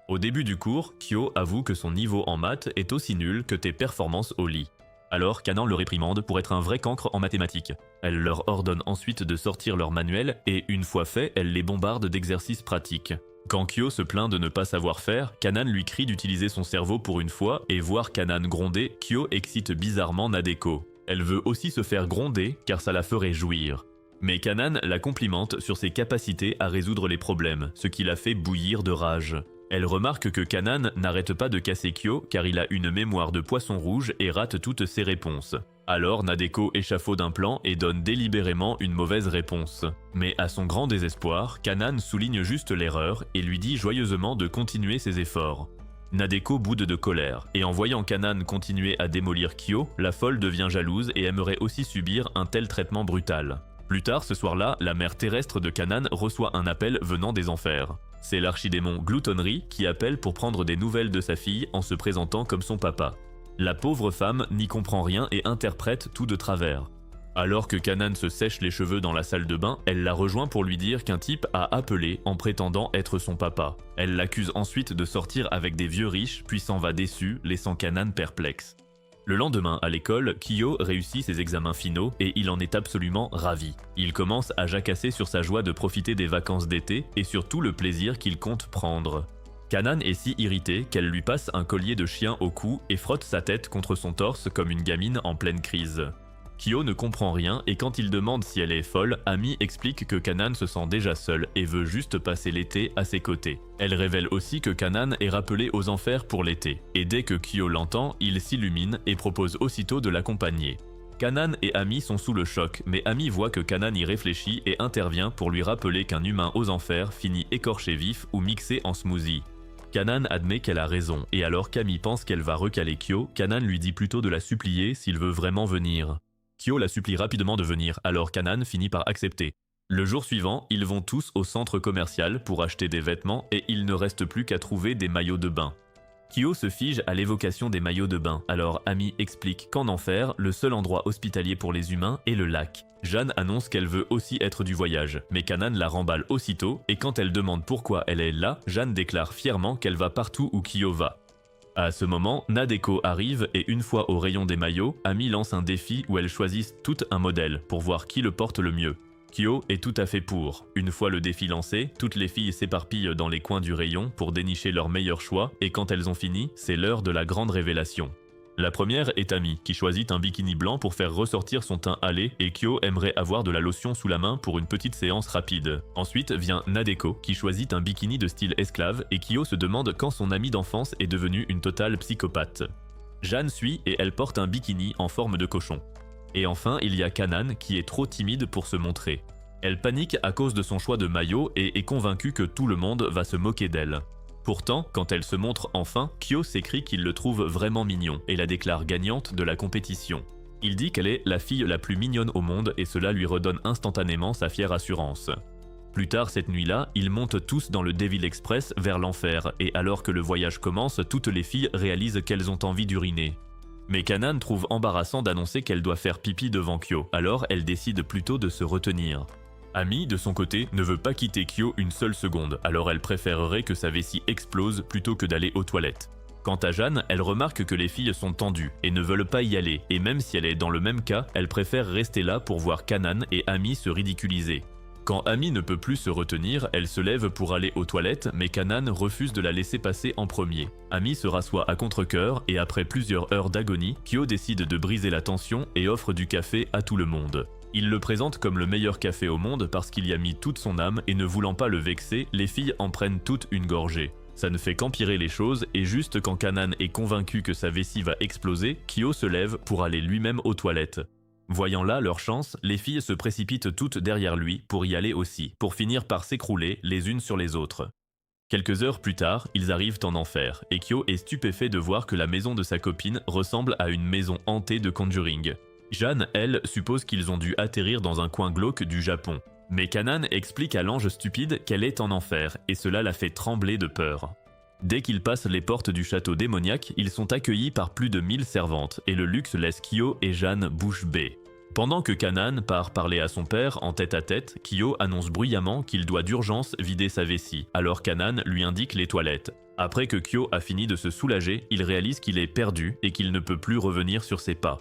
Au début du cours, Kyo avoue que son niveau en maths est aussi nul que tes performances au lit. Alors Kanan le réprimande pour être un vrai cancre en mathématiques. Elle leur ordonne ensuite de sortir leur manuel et une fois fait, elle les bombarde d'exercices pratiques. Quand Kyo se plaint de ne pas savoir faire, Kanan lui crie d'utiliser son cerveau pour une fois et voir Kanan gronder, Kyo excite bizarrement Nadeko. Elle veut aussi se faire gronder car ça la ferait jouir. Mais Kanan la complimente sur ses capacités à résoudre les problèmes, ce qui la fait bouillir de rage. Elle remarque que Kanan n'arrête pas de casser Kyo car il a une mémoire de poisson rouge et rate toutes ses réponses. Alors Nadeko échafaude un plan et donne délibérément une mauvaise réponse. Mais à son grand désespoir, Kanan souligne juste l'erreur et lui dit joyeusement de continuer ses efforts. Nadeko boude de colère, et en voyant Kanan continuer à démolir Kyo, la folle devient jalouse et aimerait aussi subir un tel traitement brutal. Plus tard ce soir-là, la mère terrestre de Kanan reçoit un appel venant des enfers. C'est l'archidémon Gloutonnerie qui appelle pour prendre des nouvelles de sa fille en se présentant comme son papa. La pauvre femme n'y comprend rien et interprète tout de travers. Alors que Kanan se sèche les cheveux dans la salle de bain, elle la rejoint pour lui dire qu'un type a appelé en prétendant être son papa. Elle l'accuse ensuite de sortir avec des vieux riches, puis s'en va déçue, laissant Kanan perplexe. Le lendemain, à l'école, Kyo réussit ses examens finaux et il en est absolument ravi. Il commence à jacasser sur sa joie de profiter des vacances d'été et sur tout le plaisir qu'il compte prendre. Kanan est si irritée qu'elle lui passe un collier de chien au cou et frotte sa tête contre son torse comme une gamine en pleine crise. Kyo ne comprend rien et quand il demande si elle est folle, Ami explique que Kanan se sent déjà seule et veut juste passer l'été à ses côtés. Elle révèle aussi que Kanan est rappelé aux enfers pour l'été, et dès que Kyo l'entend, il s'illumine et propose aussitôt de l'accompagner. Kanan et Ami sont sous le choc, mais Ami voit que Kanan y réfléchit et intervient pour lui rappeler qu'un humain aux enfers finit écorché vif ou mixé en smoothie. Kanan admet qu'elle a raison, et alors qu'Ami pense qu'elle va recaler Kyo, Kanan lui dit plutôt de la supplier s'il veut vraiment venir. Kyo la supplie rapidement de venir, alors Kanan finit par accepter. Le jour suivant, ils vont tous au centre commercial pour acheter des vêtements et il ne reste plus qu'à trouver des maillots de bain. Kyo se fige à l'évocation des maillots de bain, alors Ami explique qu'en enfer, le seul endroit hospitalier pour les humains est le lac. Jeanne annonce qu'elle veut aussi être du voyage, mais Kanan la remballe aussitôt et quand elle demande pourquoi elle est là, Jeanne déclare fièrement qu'elle va partout où Kyo va. À ce moment, Nadeko arrive et une fois au rayon des maillots, Ami lance un défi où elles choisissent tout un modèle pour voir qui le porte le mieux. Kyo est tout à fait pour. Une fois le défi lancé, toutes les filles s'éparpillent dans les coins du rayon pour dénicher leur meilleur choix et quand elles ont fini, c'est l'heure de la grande révélation. La première est Ami, qui choisit un bikini blanc pour faire ressortir son teint hâlé et Kyo aimerait avoir de la lotion sous la main pour une petite séance rapide. Ensuite vient Nadeko, qui choisit un bikini de style esclave et Kyo se demande quand son amie d'enfance est devenue une totale psychopathe. Jeanne suit et elle porte un bikini en forme de cochon. Et enfin, il y a Kanan qui est trop timide pour se montrer. Elle panique à cause de son choix de maillot et est convaincue que tout le monde va se moquer d'elle. Pourtant, quand elle se montre enfin, Kyo s'écrie qu'il le trouve vraiment mignon et la déclare gagnante de la compétition. Il dit qu'elle est la fille la plus mignonne au monde et cela lui redonne instantanément sa fière assurance. Plus tard cette nuit-là, ils montent tous dans le Devil Express vers l'enfer et alors que le voyage commence, toutes les filles réalisent qu'elles ont envie d'uriner. Mais Kanan trouve embarrassant d'annoncer qu'elle doit faire pipi devant Kyo, alors elle décide plutôt de se retenir. Ami, de son côté, ne veut pas quitter Kyo une seule seconde, alors elle préférerait que sa vessie explose plutôt que d'aller aux toilettes. Quant à Jeanne, elle remarque que les filles sont tendues et ne veulent pas y aller, et même si elle est dans le même cas, elle préfère rester là pour voir Kanan et Ami se ridiculiser. Quand Ami ne peut plus se retenir, elle se lève pour aller aux toilettes, mais Kanan refuse de la laisser passer en premier. Ami se rassoit à contre-cœur et après plusieurs heures d'agonie, Kyo décide de briser la tension et offre du café à tout le monde. Il le présente comme le meilleur café au monde parce qu'il y a mis toute son âme et ne voulant pas le vexer, les filles en prennent toutes une gorgée. Ça ne fait qu'empirer les choses et juste quand Kanan est convaincu que sa vessie va exploser, Kyo se lève pour aller lui-même aux toilettes. Voyant là leur chance, les filles se précipitent toutes derrière lui pour y aller aussi, pour finir par s'écrouler les unes sur les autres. Quelques heures plus tard, ils arrivent en enfer, et Kyo est stupéfait de voir que la maison de sa copine ressemble à une maison hantée de Conjuring. Jeanne, elle, suppose qu'ils ont dû atterrir dans un coin glauque du Japon. Mais Kanan explique à l'ange stupide qu'elle est en enfer, et cela la fait trembler de peur. Dès qu'ils passent les portes du château démoniaque, ils sont accueillis par plus de 1000 servantes, et le luxe laisse Kyo et Jeanne bouche bée. Pendant que Kanan part parler à son père en tête-à-tête, Kyo annonce bruyamment qu'il doit d'urgence vider sa vessie, alors Kanan lui indique les toilettes. Après que Kyo a fini de se soulager, il réalise qu'il est perdu et qu'il ne peut plus revenir sur ses pas.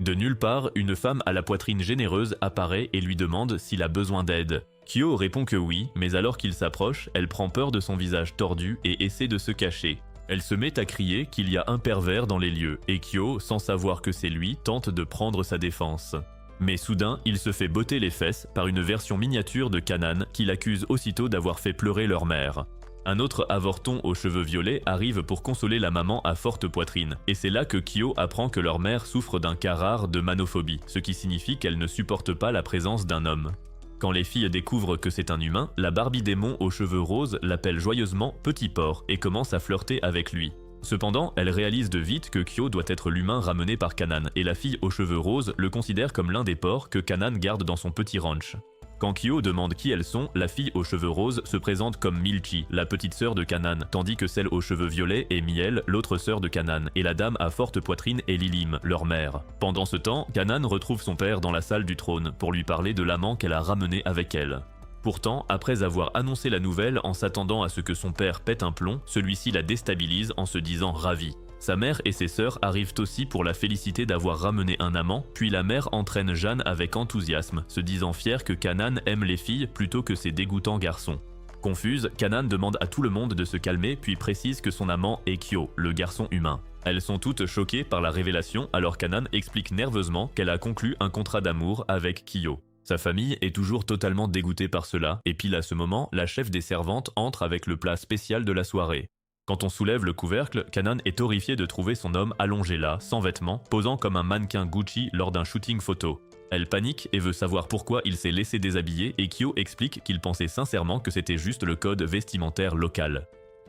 De nulle part, une femme à la poitrine généreuse apparaît et lui demande s'il a besoin d'aide. Kyo répond que oui, mais alors qu'il s'approche, elle prend peur de son visage tordu et essaie de se cacher. Elle se met à crier qu'il y a un pervers dans les lieux, et Kyo, sans savoir que c'est lui, tente de prendre sa défense. Mais soudain, il se fait botter les fesses par une version miniature de Kanan qui l'accuse aussitôt d'avoir fait pleurer leur mère. Un autre avorton aux cheveux violets arrive pour consoler la maman à forte poitrine, et c'est là que Kyo apprend que leur mère souffre d'un cas rare de manophobie, ce qui signifie qu'elle ne supporte pas la présence d'un homme. Quand les filles découvrent que c'est un humain, la Barbie démon aux cheveux roses l'appelle joyeusement Petit Porc et commence à flirter avec lui. Cependant, elle réalise de vite que Kyo doit être l'humain ramené par Kanan, et la fille aux cheveux roses le considère comme l'un des porcs que Kanan garde dans son petit ranch. Quand Kyo demande qui elles sont, la fille aux cheveux roses se présente comme Milchi, la petite sœur de Kanan, tandis que celle aux cheveux violets est Miel, l'autre sœur de Kanan, et la dame à forte poitrine est Lilim, leur mère. Pendant ce temps, Kanan retrouve son père dans la salle du trône pour lui parler de l'amant qu'elle a ramené avec elle. Pourtant, après avoir annoncé la nouvelle en s'attendant à ce que son père pète un plomb, celui-ci la déstabilise en se disant ravi. Sa mère et ses sœurs arrivent aussi pour la féliciter d'avoir ramené un amant, puis la mère entraîne Jeanne avec enthousiasme, se disant fière que Kanan aime les filles plutôt que ses dégoûtants garçons. Confuse, Kanan demande à tout le monde de se calmer puis précise que son amant est Kyo, le garçon humain. Elles sont toutes choquées par la révélation alors Kanan explique nerveusement qu'elle a conclu un contrat d'amour avec Kyo. Sa famille est toujours totalement dégoûtée par cela, et pile à ce moment, la chef des servantes entre avec le plat spécial de la soirée. Quand on soulève le couvercle, Kanan est horrifié de trouver son homme allongé là, sans vêtements, posant comme un mannequin Gucci lors d'un shooting photo. Elle panique et veut savoir pourquoi il s'est laissé déshabiller et Kyo explique qu'il pensait sincèrement que c'était juste le code vestimentaire local.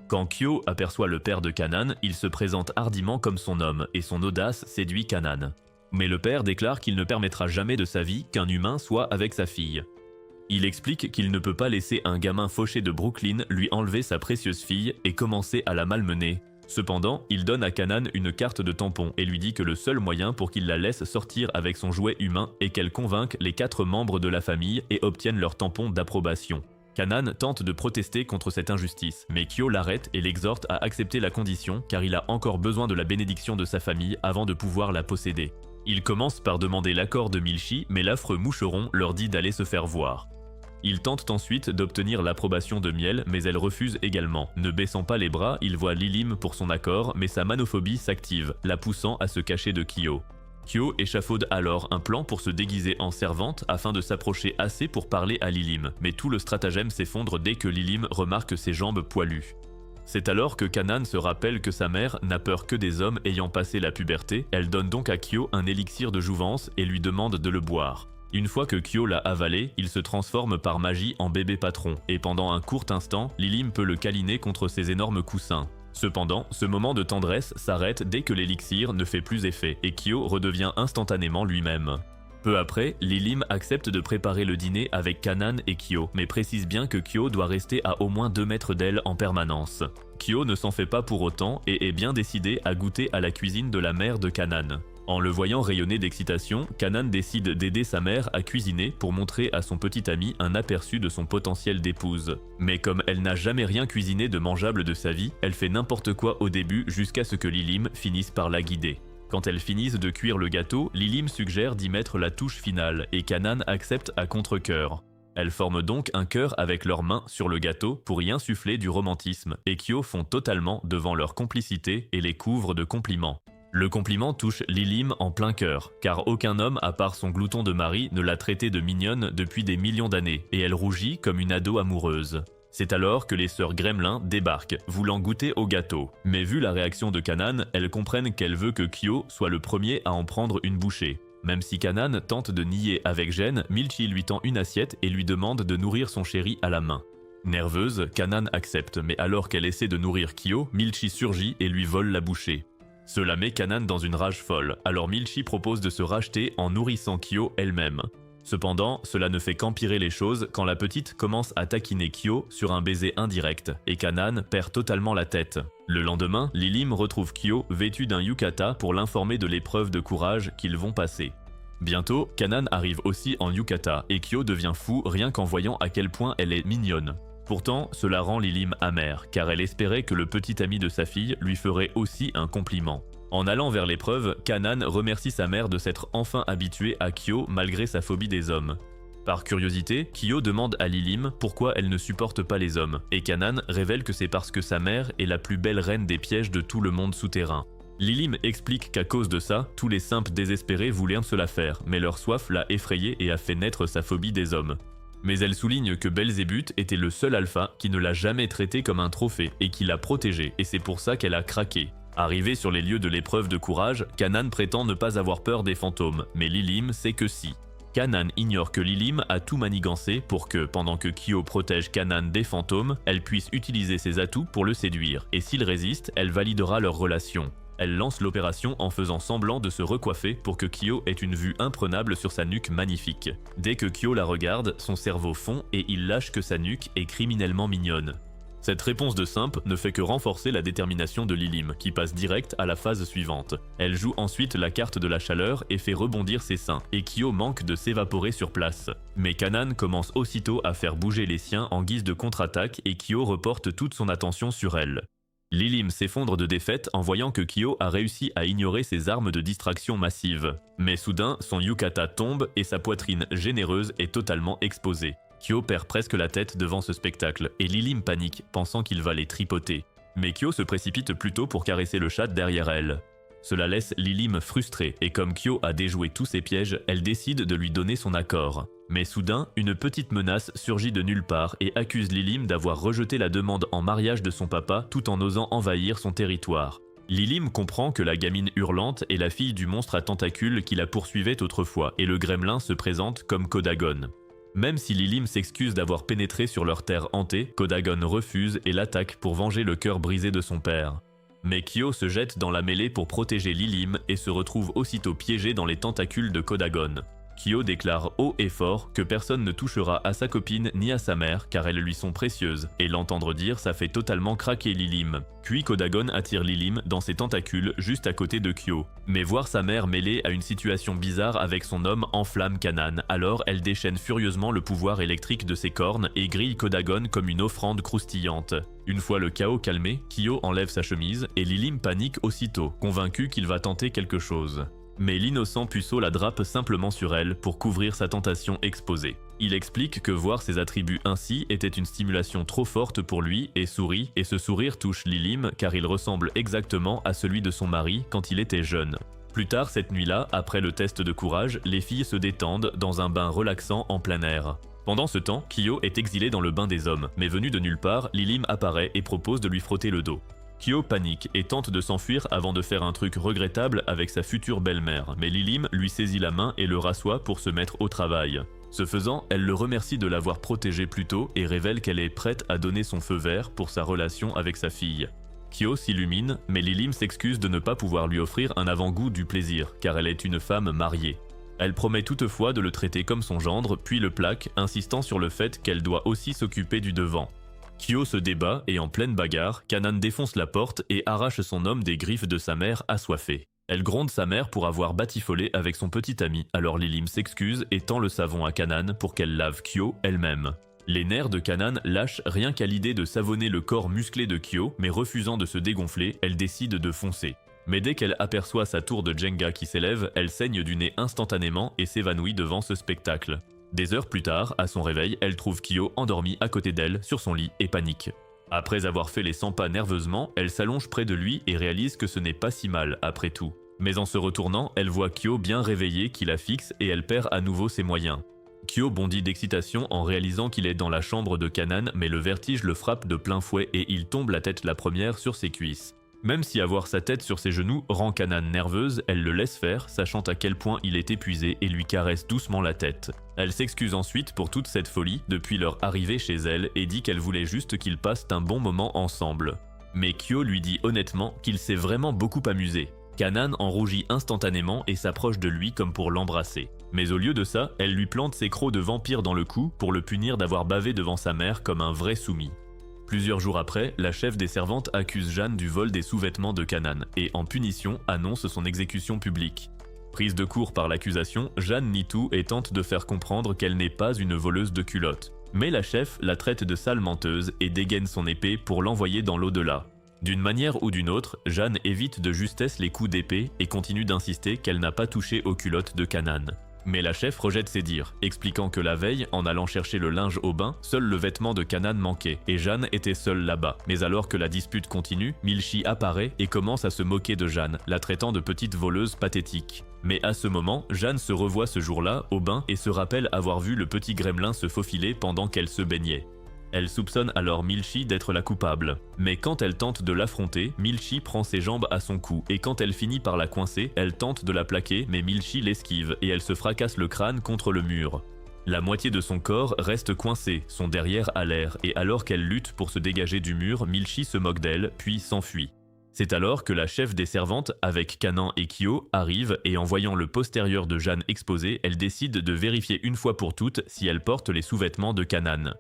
Quand Kyo aperçoit le père de Kanan, il se présente hardiment comme son homme et son audace séduit Kanan. Mais le père déclare qu'il ne permettra jamais de sa vie qu'un humain soit avec sa fille. Il explique qu'il ne peut pas laisser un gamin fauché de Brooklyn lui enlever sa précieuse fille et commencer à la malmener. Cependant, il donne à Kanan une carte de tampon et lui dit que le seul moyen pour qu'il la laisse sortir avec son jouet humain est qu'elle convainque les 4 membres de la famille et obtienne leur tampon d'approbation. Kanan tente de protester contre cette injustice, mais Kyo l'arrête et l'exhorte à accepter la condition car il a encore besoin de la bénédiction de sa famille avant de pouvoir la posséder. Il commence par demander l'accord de Milchi, mais l'affreux moucheron leur dit d'aller se faire voir. Il tente ensuite d'obtenir l'approbation de Miel, mais elle refuse également. Ne baissant pas les bras, il voit Lilim pour son accord, mais sa manophobie s'active, la poussant à se cacher de Kyo. Kyo échafaude alors un plan pour se déguiser en servante afin de s'approcher assez pour parler à Lilim, mais tout le stratagème s'effondre dès que Lilim remarque ses jambes poilues. C'est alors que Kanan se rappelle que sa mère n'a peur que des hommes ayant passé la puberté, elle donne donc à Kyo un élixir de jouvence et lui demande de le boire. Une fois que Kyo l'a avalé, il se transforme par magie en bébé patron, et pendant un court instant, Lilim peut le câliner contre ses énormes coussins. Cependant, ce moment de tendresse s'arrête dès que l'élixir ne fait plus effet, et Kyo redevient instantanément lui-même. Peu après, Lilim accepte de préparer le dîner avec Kanan et Kyo, mais précise bien que Kyo doit rester à au moins 2 mètres d'elle en permanence. Kyo ne s'en fait pas pour autant et est bien décidé à goûter à la cuisine de la mère de Kanan. En le voyant rayonner d'excitation, Kanan décide d'aider sa mère à cuisiner pour montrer à son petit ami un aperçu de son potentiel d'épouse. Mais comme elle n'a jamais rien cuisiné de mangeable de sa vie, elle fait n'importe quoi au début jusqu'à ce que Lilim finisse par la guider. Quand elles finissent de cuire le gâteau, Lilim suggère d'y mettre la touche finale et Kanan accepte à contre-cœur. Elles forment donc un cœur avec leurs mains sur le gâteau pour y insuffler du romantisme et Kyo fond totalement devant leur complicité et les couvre de compliments. Le compliment touche Lilim en plein cœur, car aucun homme à part son glouton de mari ne l'a traitée de mignonne depuis des millions d'années, et elle rougit comme une ado amoureuse. C'est alors que les sœurs Gremlin débarquent, voulant goûter au gâteau. Mais vu la réaction de Kanan, elles comprennent qu'elle veut que Kyo soit le premier à en prendre une bouchée. Même si Kanan tente de nier avec gêne, Milchi lui tend une assiette et lui demande de nourrir son chéri à la main. Nerveuse, Kanan accepte, mais alors qu'elle essaie de nourrir Kyo, Milchi surgit et lui vole la bouchée. Cela met Kanan dans une rage folle, alors Milchi propose de se racheter en nourrissant Kyo elle-même. Cependant, cela ne fait qu'empirer les choses quand la petite commence à taquiner Kyo sur un baiser indirect, et Kanan perd totalement la tête. Le lendemain, Lilim retrouve Kyo vêtu d'un yukata pour l'informer de l'épreuve de courage qu'ils vont passer. Bientôt, Kanan arrive aussi en yukata, et Kyo devient fou rien qu'en voyant à quel point elle est mignonne. Pourtant, cela rend Lilim amère, car elle espérait que le petit ami de sa fille lui ferait aussi un compliment. En allant vers l'épreuve, Kanan remercie sa mère de s'être enfin habituée à Kyo malgré sa phobie des hommes. Par curiosité, Kyo demande à Lilim pourquoi elle ne supporte pas les hommes, et Kanan révèle que c'est parce que sa mère est la plus belle reine des pièges de tout le monde souterrain. Lilim explique qu'à cause de ça, tous les simples désespérés voulaient se la faire, mais leur soif l'a effrayée et a fait naître sa phobie des hommes. Mais elle souligne que Belzébuth était le seul alpha qui ne l'a jamais traité comme un trophée et qui l'a protégé, et c'est pour ça qu'elle a craqué. Arrivée sur les lieux de l'épreuve de courage, Kanan prétend ne pas avoir peur des fantômes, mais Lilim sait que si. Kanan ignore que Lilim a tout manigancé pour que, pendant que Kyo protège Kanan des fantômes, elle puisse utiliser ses atouts pour le séduire, et s'il résiste, elle validera leur relation. Elle lance l'opération en faisant semblant de se recoiffer pour que Kyo ait une vue imprenable sur sa nuque magnifique. Dès que Kyo la regarde, son cerveau fond et il lâche que sa nuque est criminellement mignonne. Cette réponse de simp ne fait que renforcer la détermination de Lilim, qui passe direct à la phase suivante. Elle joue ensuite la carte de la chaleur et fait rebondir ses seins, et Kyo manque de s'évaporer sur place. Mais Kanan commence aussitôt à faire bouger les siens en guise de contre-attaque et Kyo reporte toute son attention sur elle. Lilim s'effondre de défaite en voyant que Kyo a réussi à ignorer ses armes de distraction massive. Mais soudain, son yukata tombe et sa poitrine généreuse est totalement exposée. Kyo perd presque la tête devant ce spectacle et Lilim panique, pensant qu'il va les tripoter. Mais Kyo se précipite plutôt pour caresser le chat derrière elle. Cela laisse Lilim frustrée et comme Kyo a déjoué tous ses pièges, elle décide de lui donner son accord. Mais soudain, une petite menace surgit de nulle part et accuse Lilim d'avoir rejeté la demande en mariage de son papa tout en osant envahir son territoire. Lilim comprend que la gamine hurlante est la fille du monstre à tentacules qui la poursuivait autrefois et le gremlin se présente comme Kodagon. Même si Lilim s'excuse d'avoir pénétré sur leur terre hantée, Kodagon refuse et l'attaque pour venger le cœur brisé de son père. Mais Kyo se jette dans la mêlée pour protéger Lilim et se retrouve aussitôt piégé dans les tentacules de Kodagon. Kyo déclare haut et fort que personne ne touchera à sa copine ni à sa mère car elles lui sont précieuses, et l'entendre dire ça fait totalement craquer Lilim. Puis Kodagon attire Lilim dans ses tentacules juste à côté de Kyo. Mais voir sa mère mêlée à une situation bizarre avec son homme enflamme Kanan, alors elle déchaîne furieusement le pouvoir électrique de ses cornes et grille Kodagon comme une offrande croustillante. Une fois le chaos calmé, Kyo enlève sa chemise et Lilim panique aussitôt, convaincu qu'il va tenter quelque chose. Mais l'innocent puceau la drape simplement sur elle pour couvrir sa tentation exposée. Il explique que voir ses attributs ainsi était une stimulation trop forte pour lui et sourit, et ce sourire touche Lilim car il ressemble exactement à celui de son mari quand il était jeune. Plus tard cette nuit-là, après le test de courage, les filles se détendent dans un bain relaxant en plein air. Pendant ce temps, Kyo est exilée dans le bain des hommes, mais venu de nulle part, Lilim apparaît et propose de lui frotter le dos. Kyo panique et tente de s'enfuir avant de faire un truc regrettable avec sa future belle-mère, mais Lilim lui saisit la main et le rassoit pour se mettre au travail. Ce faisant, elle le remercie de l'avoir protégé plus tôt et révèle qu'elle est prête à donner son feu vert pour sa relation avec sa fille. Kyo s'illumine, mais Lilim s'excuse de ne pas pouvoir lui offrir un avant-goût du plaisir, car elle est une femme mariée. Elle promet toutefois de le traiter comme son gendre, puis le plaque, insistant sur le fait qu'elle doit aussi s'occuper du devant. Kyo se débat et en pleine bagarre, Kanan défonce la porte et arrache son homme des griffes de sa mère assoiffée. Elle gronde sa mère pour avoir batifolé avec son petit ami, alors Lilim s'excuse et tend le savon à Kanan pour qu'elle lave Kyo elle-même. Les nerfs de Kanan lâchent rien qu'à l'idée de savonner le corps musclé de Kyo, mais refusant de se dégonfler, elle décide de foncer. Mais dès qu'elle aperçoit sa tour de Jenga qui s'élève, elle saigne du nez instantanément et s'évanouit devant ce spectacle. Des heures plus tard, à son réveil, elle trouve Kyo endormi à côté d'elle, sur son lit, et panique. Après avoir fait les 100 pas nerveusement, elle s'allonge près de lui et réalise que ce n'est pas si mal, après tout. Mais en se retournant, elle voit Kyo bien réveillé qui la fixe et elle perd à nouveau ses moyens. Kyo bondit d'excitation en réalisant qu'il est dans la chambre de Kanan, mais le vertige le frappe de plein fouet et il tombe la tête la première sur ses cuisses. Même si avoir sa tête sur ses genoux rend Kanan nerveuse, elle le laisse faire, sachant à quel point il est épuisé et lui caresse doucement la tête. Elle s'excuse ensuite pour toute cette folie depuis leur arrivée chez elle et dit qu'elle voulait juste qu'ils passent un bon moment ensemble. Mais Kyo lui dit honnêtement qu'il s'est vraiment beaucoup amusé. Kanan en rougit instantanément et s'approche de lui comme pour l'embrasser. Mais au lieu de ça, elle lui plante ses crocs de vampire dans le cou pour le punir d'avoir bavé devant sa mère comme un vrai soumis. Plusieurs jours après, la chef des servantes accuse Jeanne du vol des sous-vêtements de Kanan et en punition annonce son exécution publique. Prise de court par l'accusation, Jeanne nie tout et tente de faire comprendre qu'elle n'est pas une voleuse de culottes. Mais la chef la traite de sale menteuse et dégaine son épée pour l'envoyer dans l'au-delà. D'une manière ou d'une autre, Jeanne évite de justesse les coups d'épée et continue d'insister qu'elle n'a pas touché aux culottes de Kanan. Mais la chef rejette ses dires, expliquant que la veille, en allant chercher le linge au bain, seul le vêtement de Kanan manquait, et Jeanne était seule là-bas. Mais alors que la dispute continue, Milchi apparaît et commence à se moquer de Jeanne, la traitant de petite voleuse pathétique. Mais à ce moment, Jeanne se revoit ce jour-là, au bain, et se rappelle avoir vu le petit gremlin se faufiler pendant qu'elle se baignait. Elle soupçonne alors Milchi d'être la coupable. Mais quand elle tente de l'affronter, Milchi prend ses jambes à son cou et quand elle finit par la coincer, elle tente de la plaquer mais Milchi l'esquive et elle se fracasse le crâne contre le mur. La moitié de son corps reste coincée, son derrière à l'air et alors qu'elle lutte pour se dégager du mur, Milchi se moque d'elle puis s'enfuit. C'est alors que la chef des servantes, avec Kanan et Kyo, arrive et en voyant le postérieur de Jeanne exposé, elle décide de vérifier une fois pour toutes si elle porte les sous-vêtements de Kanan.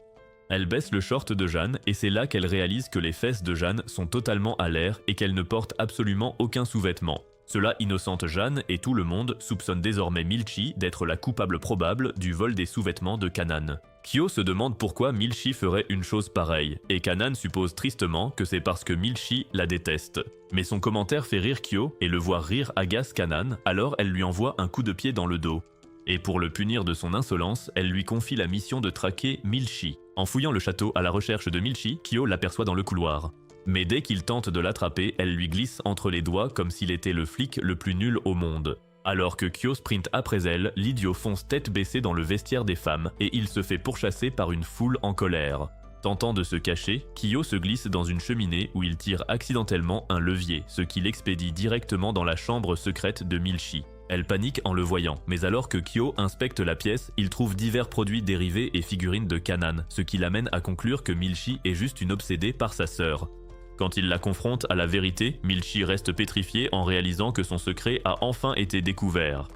Elle baisse le short de Jeanne et c'est là qu'elle réalise que les fesses de Jeanne sont totalement à l'air et qu'elle ne porte absolument aucun sous-vêtement. Cela innocente Jeanne et tout le monde soupçonne désormais Milchi d'être la coupable probable du vol des sous-vêtements de Kanan. Kyo se demande pourquoi Milchi ferait une chose pareille, et Kanan suppose tristement que c'est parce que Milchi la déteste. Mais son commentaire fait rire Kyo et le voir rire agace Kanan, alors elle lui envoie un coup de pied dans le dos. Et pour le punir de son insolence, elle lui confie la mission de traquer Milchi. En fouillant le château à la recherche de Milchi, Kyo l'aperçoit dans le couloir. Mais dès qu'il tente de l'attraper, elle lui glisse entre les doigts comme s'il était le flic le plus nul au monde. Alors que Kyo sprinte après elle, l'idiot fonce tête baissée dans le vestiaire des femmes et il se fait pourchasser par une foule en colère. Tentant de se cacher, Kyo se glisse dans une cheminée où il tire accidentellement un levier, ce qui l'expédie directement dans la chambre secrète de Milchi. Elle panique en le voyant, mais alors que Kyo inspecte la pièce, il trouve divers produits dérivés et figurines de Kanan, ce qui l'amène à conclure que Milchi est juste une obsédée par sa sœur. Quand il la confronte à la vérité, Milchi reste pétrifiée en réalisant que son secret a enfin été découvert.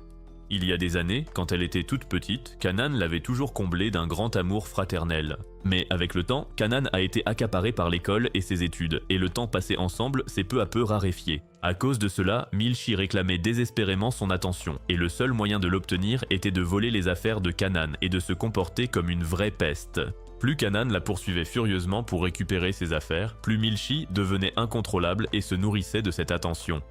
Il y a des années, quand elle était toute petite, Kanan l'avait toujours comblée d'un grand amour fraternel. Mais avec le temps, Kanan a été accaparé par l'école et ses études, et le temps passé ensemble s'est peu à peu raréfié. À cause de cela, Milchi réclamait désespérément son attention, et le seul moyen de l'obtenir était de voler les affaires de Kanan et de se comporter comme une vraie peste. Plus Kanan la poursuivait furieusement pour récupérer ses affaires, plus Milchi devenait incontrôlable et se nourrissait de cette attention.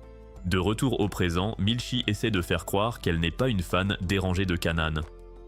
De retour au présent, Milchi essaie de faire croire qu'elle n'est pas une fan dérangée de Kanan.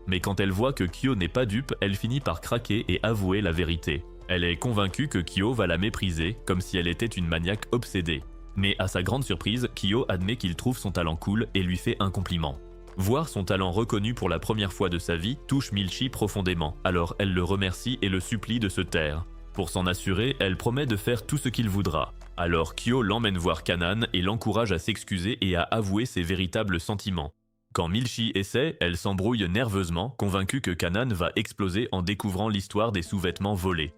Mais quand elle voit que Kyo n'est pas dupe, elle finit par craquer et avouer la vérité. Elle est convaincue que Kyo va la mépriser, comme si elle était une maniaque obsédée. Mais à sa grande surprise, Kyo admet qu'il trouve son talent cool et lui fait un compliment. Voir son talent reconnu pour la première fois de sa vie touche Milchi profondément, alors elle le remercie et le supplie de se taire. Pour s'en assurer, elle promet de faire tout ce qu'il voudra. Alors Kyo l'emmène voir Kanan et l'encourage à s'excuser et à avouer ses véritables sentiments. Quand Milchi essaie, elle s'embrouille nerveusement, convaincue que Kanan va exploser en découvrant l'histoire des sous-vêtements volés.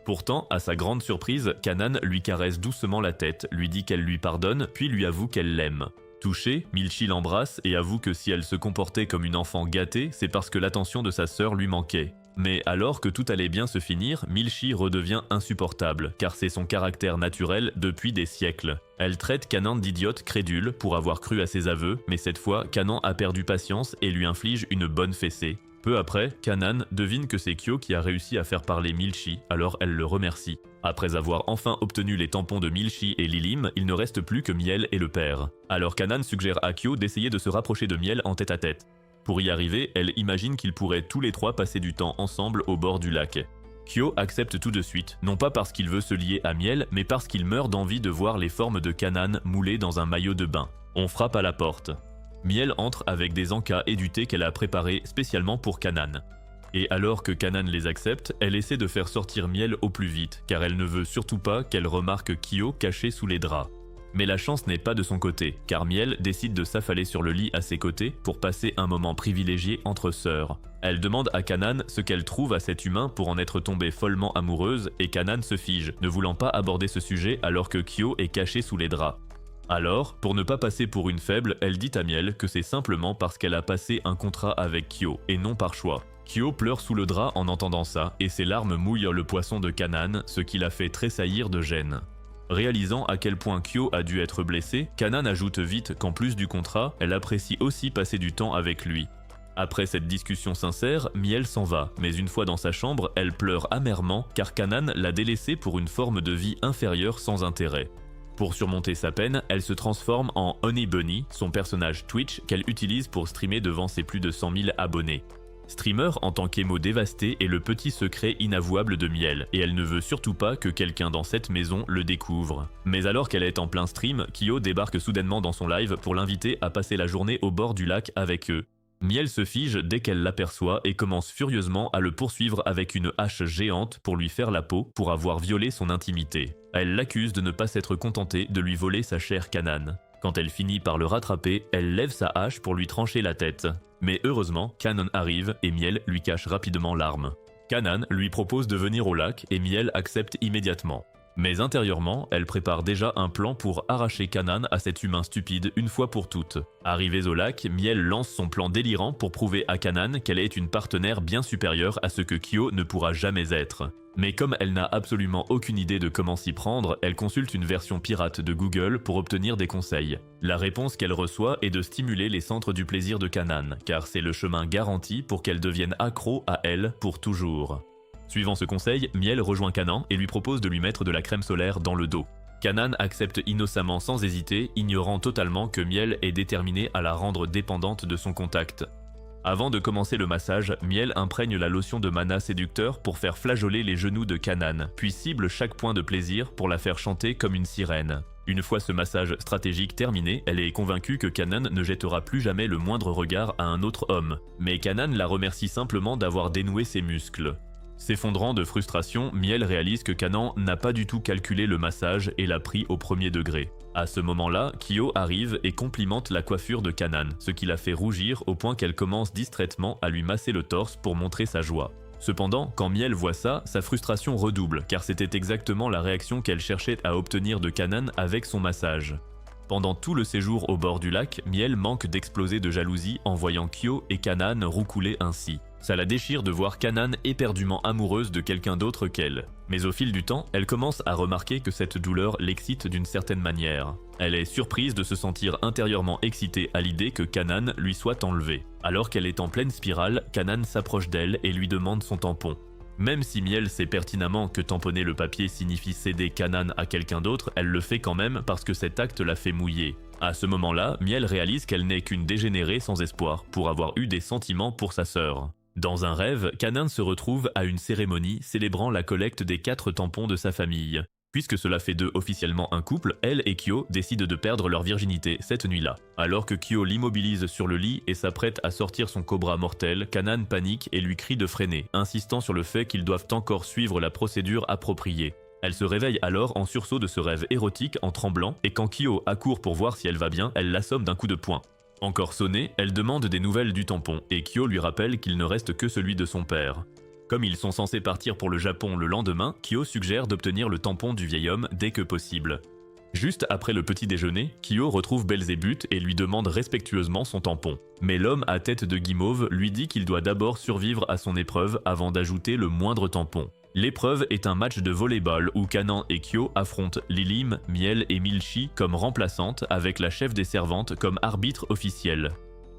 Pourtant, à sa grande surprise, Kanan lui caresse doucement la tête, lui dit qu'elle lui pardonne, puis lui avoue qu'elle l'aime. Touchée, Milchi l'embrasse et avoue que si elle se comportait comme une enfant gâtée, c'est parce que l'attention de sa sœur lui manquait. Mais alors que tout allait bien se finir, Milchi redevient insupportable, car c'est son caractère naturel depuis des siècles. Elle traite Kanan d'idiote crédule pour avoir cru à ses aveux, mais cette fois, Kanan a perdu patience et lui inflige une bonne fessée. Peu après, Kanan devine que c'est Kyo qui a réussi à faire parler Milchi, alors elle le remercie. Après avoir enfin obtenu les tampons de Milchi et Lilim, il ne reste plus que Miel et le père. Alors Kanan suggère à Kyo d'essayer de se rapprocher de Miel en tête-à-tête. Pour y arriver, elle imagine qu'ils pourraient tous les trois passer du temps ensemble au bord du lac. Kyo accepte tout de suite, non pas parce qu'il veut se lier à Miel, mais parce qu'il meurt d'envie de voir les formes de Kanan moulées dans un maillot de bain. On frappe à la porte. Miel entre avec des encas et du thé qu'elle a préparé spécialement pour Kanan. Et alors que Kanan les accepte, elle essaie de faire sortir Miel au plus vite, car elle ne veut surtout pas qu'elle remarque Kyo caché sous les draps. Mais la chance n'est pas de son côté, car Miel décide de s'affaler sur le lit à ses côtés pour passer un moment privilégié entre sœurs. Elle demande à Kanan ce qu'elle trouve à cet humain pour en être tombée follement amoureuse, et Kanan se fige, ne voulant pas aborder ce sujet alors que Kyo est caché sous les draps. Alors, pour ne pas passer pour une faible, elle dit à Miel que c'est simplement parce qu'elle a passé un contrat avec Kyo, et non par choix. Kyo pleure sous le drap en entendant ça, et ses larmes mouillent le poisson de Kanan, ce qui la fait tressaillir de gêne. Réalisant à quel point Kyo a dû être blessée, Kanan ajoute vite qu'en plus du contrat, elle apprécie aussi passer du temps avec lui. Après cette discussion sincère, Miel s'en va, mais une fois dans sa chambre, elle pleure amèrement car Kanan l'a délaissée pour une forme de vie inférieure sans intérêt. Pour surmonter sa peine, elle se transforme en Honey Bunny, son personnage Twitch qu'elle utilise pour streamer devant ses plus de 100 000 abonnés. Streamer en tant qu'émo dévasté est le petit secret inavouable de Miel, et elle ne veut surtout pas que quelqu'un dans cette maison le découvre. Mais alors qu'elle est en plein stream, Kyo débarque soudainement dans son live pour l'inviter à passer la journée au bord du lac avec eux. Miel se fige dès qu'elle l'aperçoit et commence furieusement à le poursuivre avec une hache géante pour lui faire la peau pour avoir violé son intimité. Elle l'accuse de ne pas s'être contentée de lui voler sa chère Kanan. Quand elle finit par le rattraper, elle lève sa hache pour lui trancher la tête. Mais heureusement, Kanan arrive et Miel lui cache rapidement l'arme. Kanan lui propose de venir au lac et Miel accepte immédiatement. Mais intérieurement, elle prépare déjà un plan pour arracher Kanan à cet humain stupide une fois pour toutes. Arrivée au lac, Miel lance son plan délirant pour prouver à Kanan qu'elle est une partenaire bien supérieure à ce que Kyo ne pourra jamais être. Mais comme elle n'a absolument aucune idée de comment s'y prendre, elle consulte une version pirate de Google pour obtenir des conseils. La réponse qu'elle reçoit est de stimuler les centres du plaisir de Kanan, car c'est le chemin garanti pour qu'elle devienne accro à elle pour toujours. Suivant ce conseil, Miel rejoint Kanan et lui propose de lui mettre de la crème solaire dans le dos. Kanan accepte innocemment sans hésiter, ignorant totalement que Miel est déterminée à la rendre dépendante de son contact. Avant de commencer le massage, Miel imprègne la lotion de mana séducteur pour faire flageoler les genoux de Kanan, puis cible chaque point de plaisir pour la faire chanter comme une sirène. Une fois ce massage stratégique terminé, elle est convaincue que Kanan ne jettera plus jamais le moindre regard à un autre homme. Mais Kanan la remercie simplement d'avoir dénoué ses muscles. S'effondrant de frustration, Miel réalise que Kanan n'a pas du tout calculé le massage et l'a pris au premier degré. À ce moment-là, Kyo arrive et complimente la coiffure de Kanan, ce qui la fait rougir au point qu'elle commence distraitement à lui masser le torse pour montrer sa joie. Cependant, quand Miel voit ça, sa frustration redouble, car c'était exactement la réaction qu'elle cherchait à obtenir de Kanan avec son massage. Pendant tout le séjour au bord du lac, Miel manque d'exploser de jalousie en voyant Kyo et Kanan roucouler ainsi. Ça la déchire de voir Kanan éperdument amoureuse de quelqu'un d'autre qu'elle. Mais au fil du temps, elle commence à remarquer que cette douleur l'excite d'une certaine manière. Elle est surprise de se sentir intérieurement excitée à l'idée que Kanan lui soit enlevé. Alors qu'elle est en pleine spirale, Kanan s'approche d'elle et lui demande son tampon. Même si Miel sait pertinemment que tamponner le papier signifie céder Kanan à quelqu'un d'autre, elle le fait quand même parce que cet acte la fait mouiller. À ce moment-là, Miel réalise qu'elle n'est qu'une dégénérée sans espoir pour avoir eu des sentiments pour sa sœur. Dans un rêve, Kanan se retrouve à une cérémonie célébrant la collecte des 4 tampons de sa famille. Puisque cela fait d'eux officiellement un couple, elle et Kyo décident de perdre leur virginité cette nuit-là. Alors que Kyo l'immobilise sur le lit et s'apprête à sortir son cobra mortel, Kanan panique et lui crie de freiner, insistant sur le fait qu'ils doivent encore suivre la procédure appropriée. Elle se réveille alors en sursaut de ce rêve érotique en tremblant, et quand Kyo accourt pour voir si elle va bien, elle l'assomme d'un coup de poing. Encore sonnée, elle demande des nouvelles du tampon, et Kyo lui rappelle qu'il ne reste que celui de son père. Comme ils sont censés partir pour le Japon le lendemain, Kyo suggère d'obtenir le tampon du vieil homme dès que possible. Juste après le petit déjeuner, Kyo retrouve Belzébuth et lui demande respectueusement son tampon. Mais l'homme à tête de guimauve lui dit qu'il doit d'abord survivre à son épreuve avant d'ajouter le moindre tampon. L'épreuve est un match de volleyball où Kanan et Kyo affrontent Lilim, Miel et Milchi comme remplaçantes avec la chef des servantes comme arbitre officiel.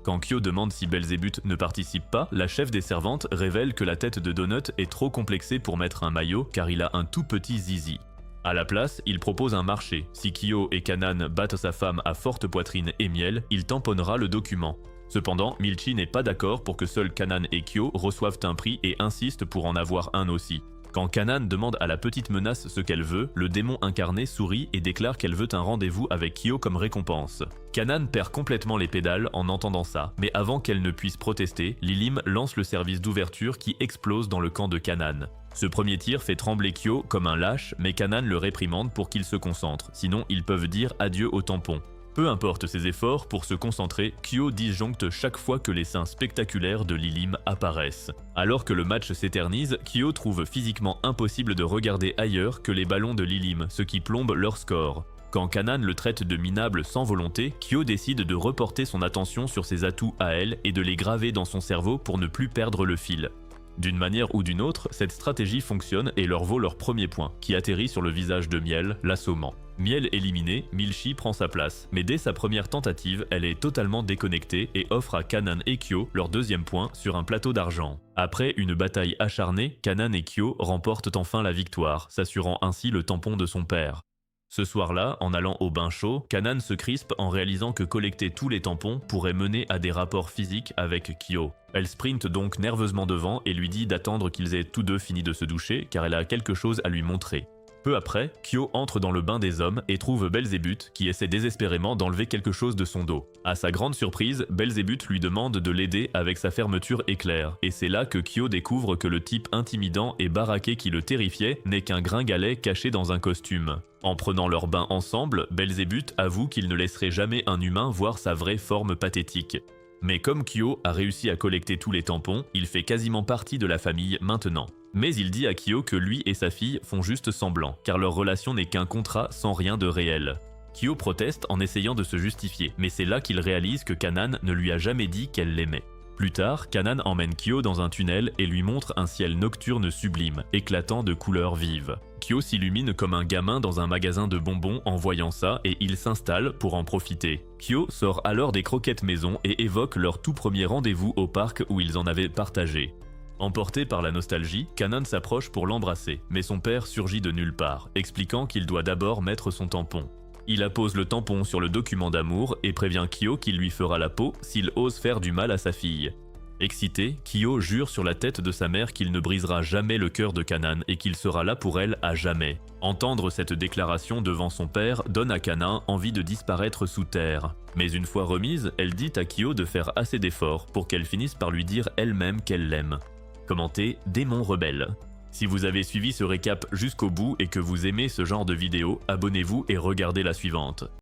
Quand Kyo demande si Belzébuth ne participe pas, la chef des servantes révèle que la tête de Donut est trop complexée pour mettre un maillot car il a un tout petit zizi. À la place, il propose un marché. Si Kyo et Kanan battent sa femme à forte poitrine et Miel, il tamponnera le document. Cependant, Milchi n'est pas d'accord pour que seuls Kanan et Kyo reçoivent un prix et insiste pour en avoir un aussi. Quand Kanan demande à la petite menace ce qu'elle veut, le démon incarné sourit et déclare qu'elle veut un rendez-vous avec Kyo comme récompense. Kanan perd complètement les pédales en entendant ça, mais avant qu'elle ne puisse protester, Lilim lance le service d'ouverture qui explose dans le camp de Kanan. Ce premier tir fait trembler Kyo comme un lâche, mais Kanan le réprimande pour qu'il se concentre, sinon ils peuvent dire adieu au tampon. Peu importe ses efforts, pour se concentrer, Kyo disjoncte chaque fois que les seins spectaculaires de Lilim apparaissent. Alors que le match s'éternise, Kyo trouve physiquement impossible de regarder ailleurs que les ballons de Lilim, ce qui plombe leur score. Quand Kanan le traite de minable sans volonté, Kyo décide de reporter son attention sur ses atouts à elle et de les graver dans son cerveau pour ne plus perdre le fil. D'une manière ou d'une autre, cette stratégie fonctionne et leur vaut leur premier point, qui atterrit sur le visage de Miel, l'assommant. Miel éliminée, Milchi prend sa place, mais dès sa première tentative, elle est totalement déconnectée et offre à Kanan et Kyo leur deuxième point sur un plateau d'argent. Après une bataille acharnée, Kanan et Kyo remportent enfin la victoire, s'assurant ainsi le tampon de son père. Ce soir-là, en allant au bain chaud, Kanan se crispe en réalisant que collecter tous les tampons pourrait mener à des rapports physiques avec Kyo. Elle sprinte donc nerveusement devant et lui dit d'attendre qu'ils aient tous deux fini de se doucher car elle a quelque chose à lui montrer. Peu après, Kyo entre dans le bain des hommes et trouve Belzébuth qui essaie désespérément d'enlever quelque chose de son dos. À sa grande surprise, Belzébuth lui demande de l'aider avec sa fermeture éclair, et c'est là que Kyo découvre que le type intimidant et baraqué qui le terrifiait n'est qu'un gringalet caché dans un costume. En prenant leur bain ensemble, Belzébuth avoue qu'il ne laisserait jamais un humain voir sa vraie forme pathétique. Mais comme Kyo a réussi à collecter tous les tampons, il fait quasiment partie de la famille maintenant. Mais il dit à Kyo que lui et sa fille font juste semblant, car leur relation n'est qu'un contrat sans rien de réel. Kyo proteste en essayant de se justifier, mais c'est là qu'il réalise que Kanan ne lui a jamais dit qu'elle l'aimait. Plus tard, Kanan emmène Kyo dans un tunnel et lui montre un ciel nocturne sublime, éclatant de couleurs vives. Kyo s'illumine comme un gamin dans un magasin de bonbons en voyant ça et il s'installe pour en profiter. Kyo sort alors des croquettes maison et évoque leur tout premier rendez-vous au parc où ils en avaient partagé. Emporté par la nostalgie, Kanan s'approche pour l'embrasser, mais son père surgit de nulle part, expliquant qu'il doit d'abord mettre son tampon. Il appose le tampon sur le document d'amour et prévient Kyo qu'il lui fera la peau s'il ose faire du mal à sa fille. Excité, Kyo jure sur la tête de sa mère qu'il ne brisera jamais le cœur de Kanan et qu'il sera là pour elle à jamais. Entendre cette déclaration devant son père donne à Kanan envie de disparaître sous terre. Mais une fois remise, elle dit à Kyo de faire assez d'efforts pour qu'elle finisse par lui dire elle-même qu'elle l'aime. Commentez Démon Rebelle. Si vous avez suivi ce récap jusqu'au bout et que vous aimez ce genre de vidéo, abonnez-vous et regardez la suivante.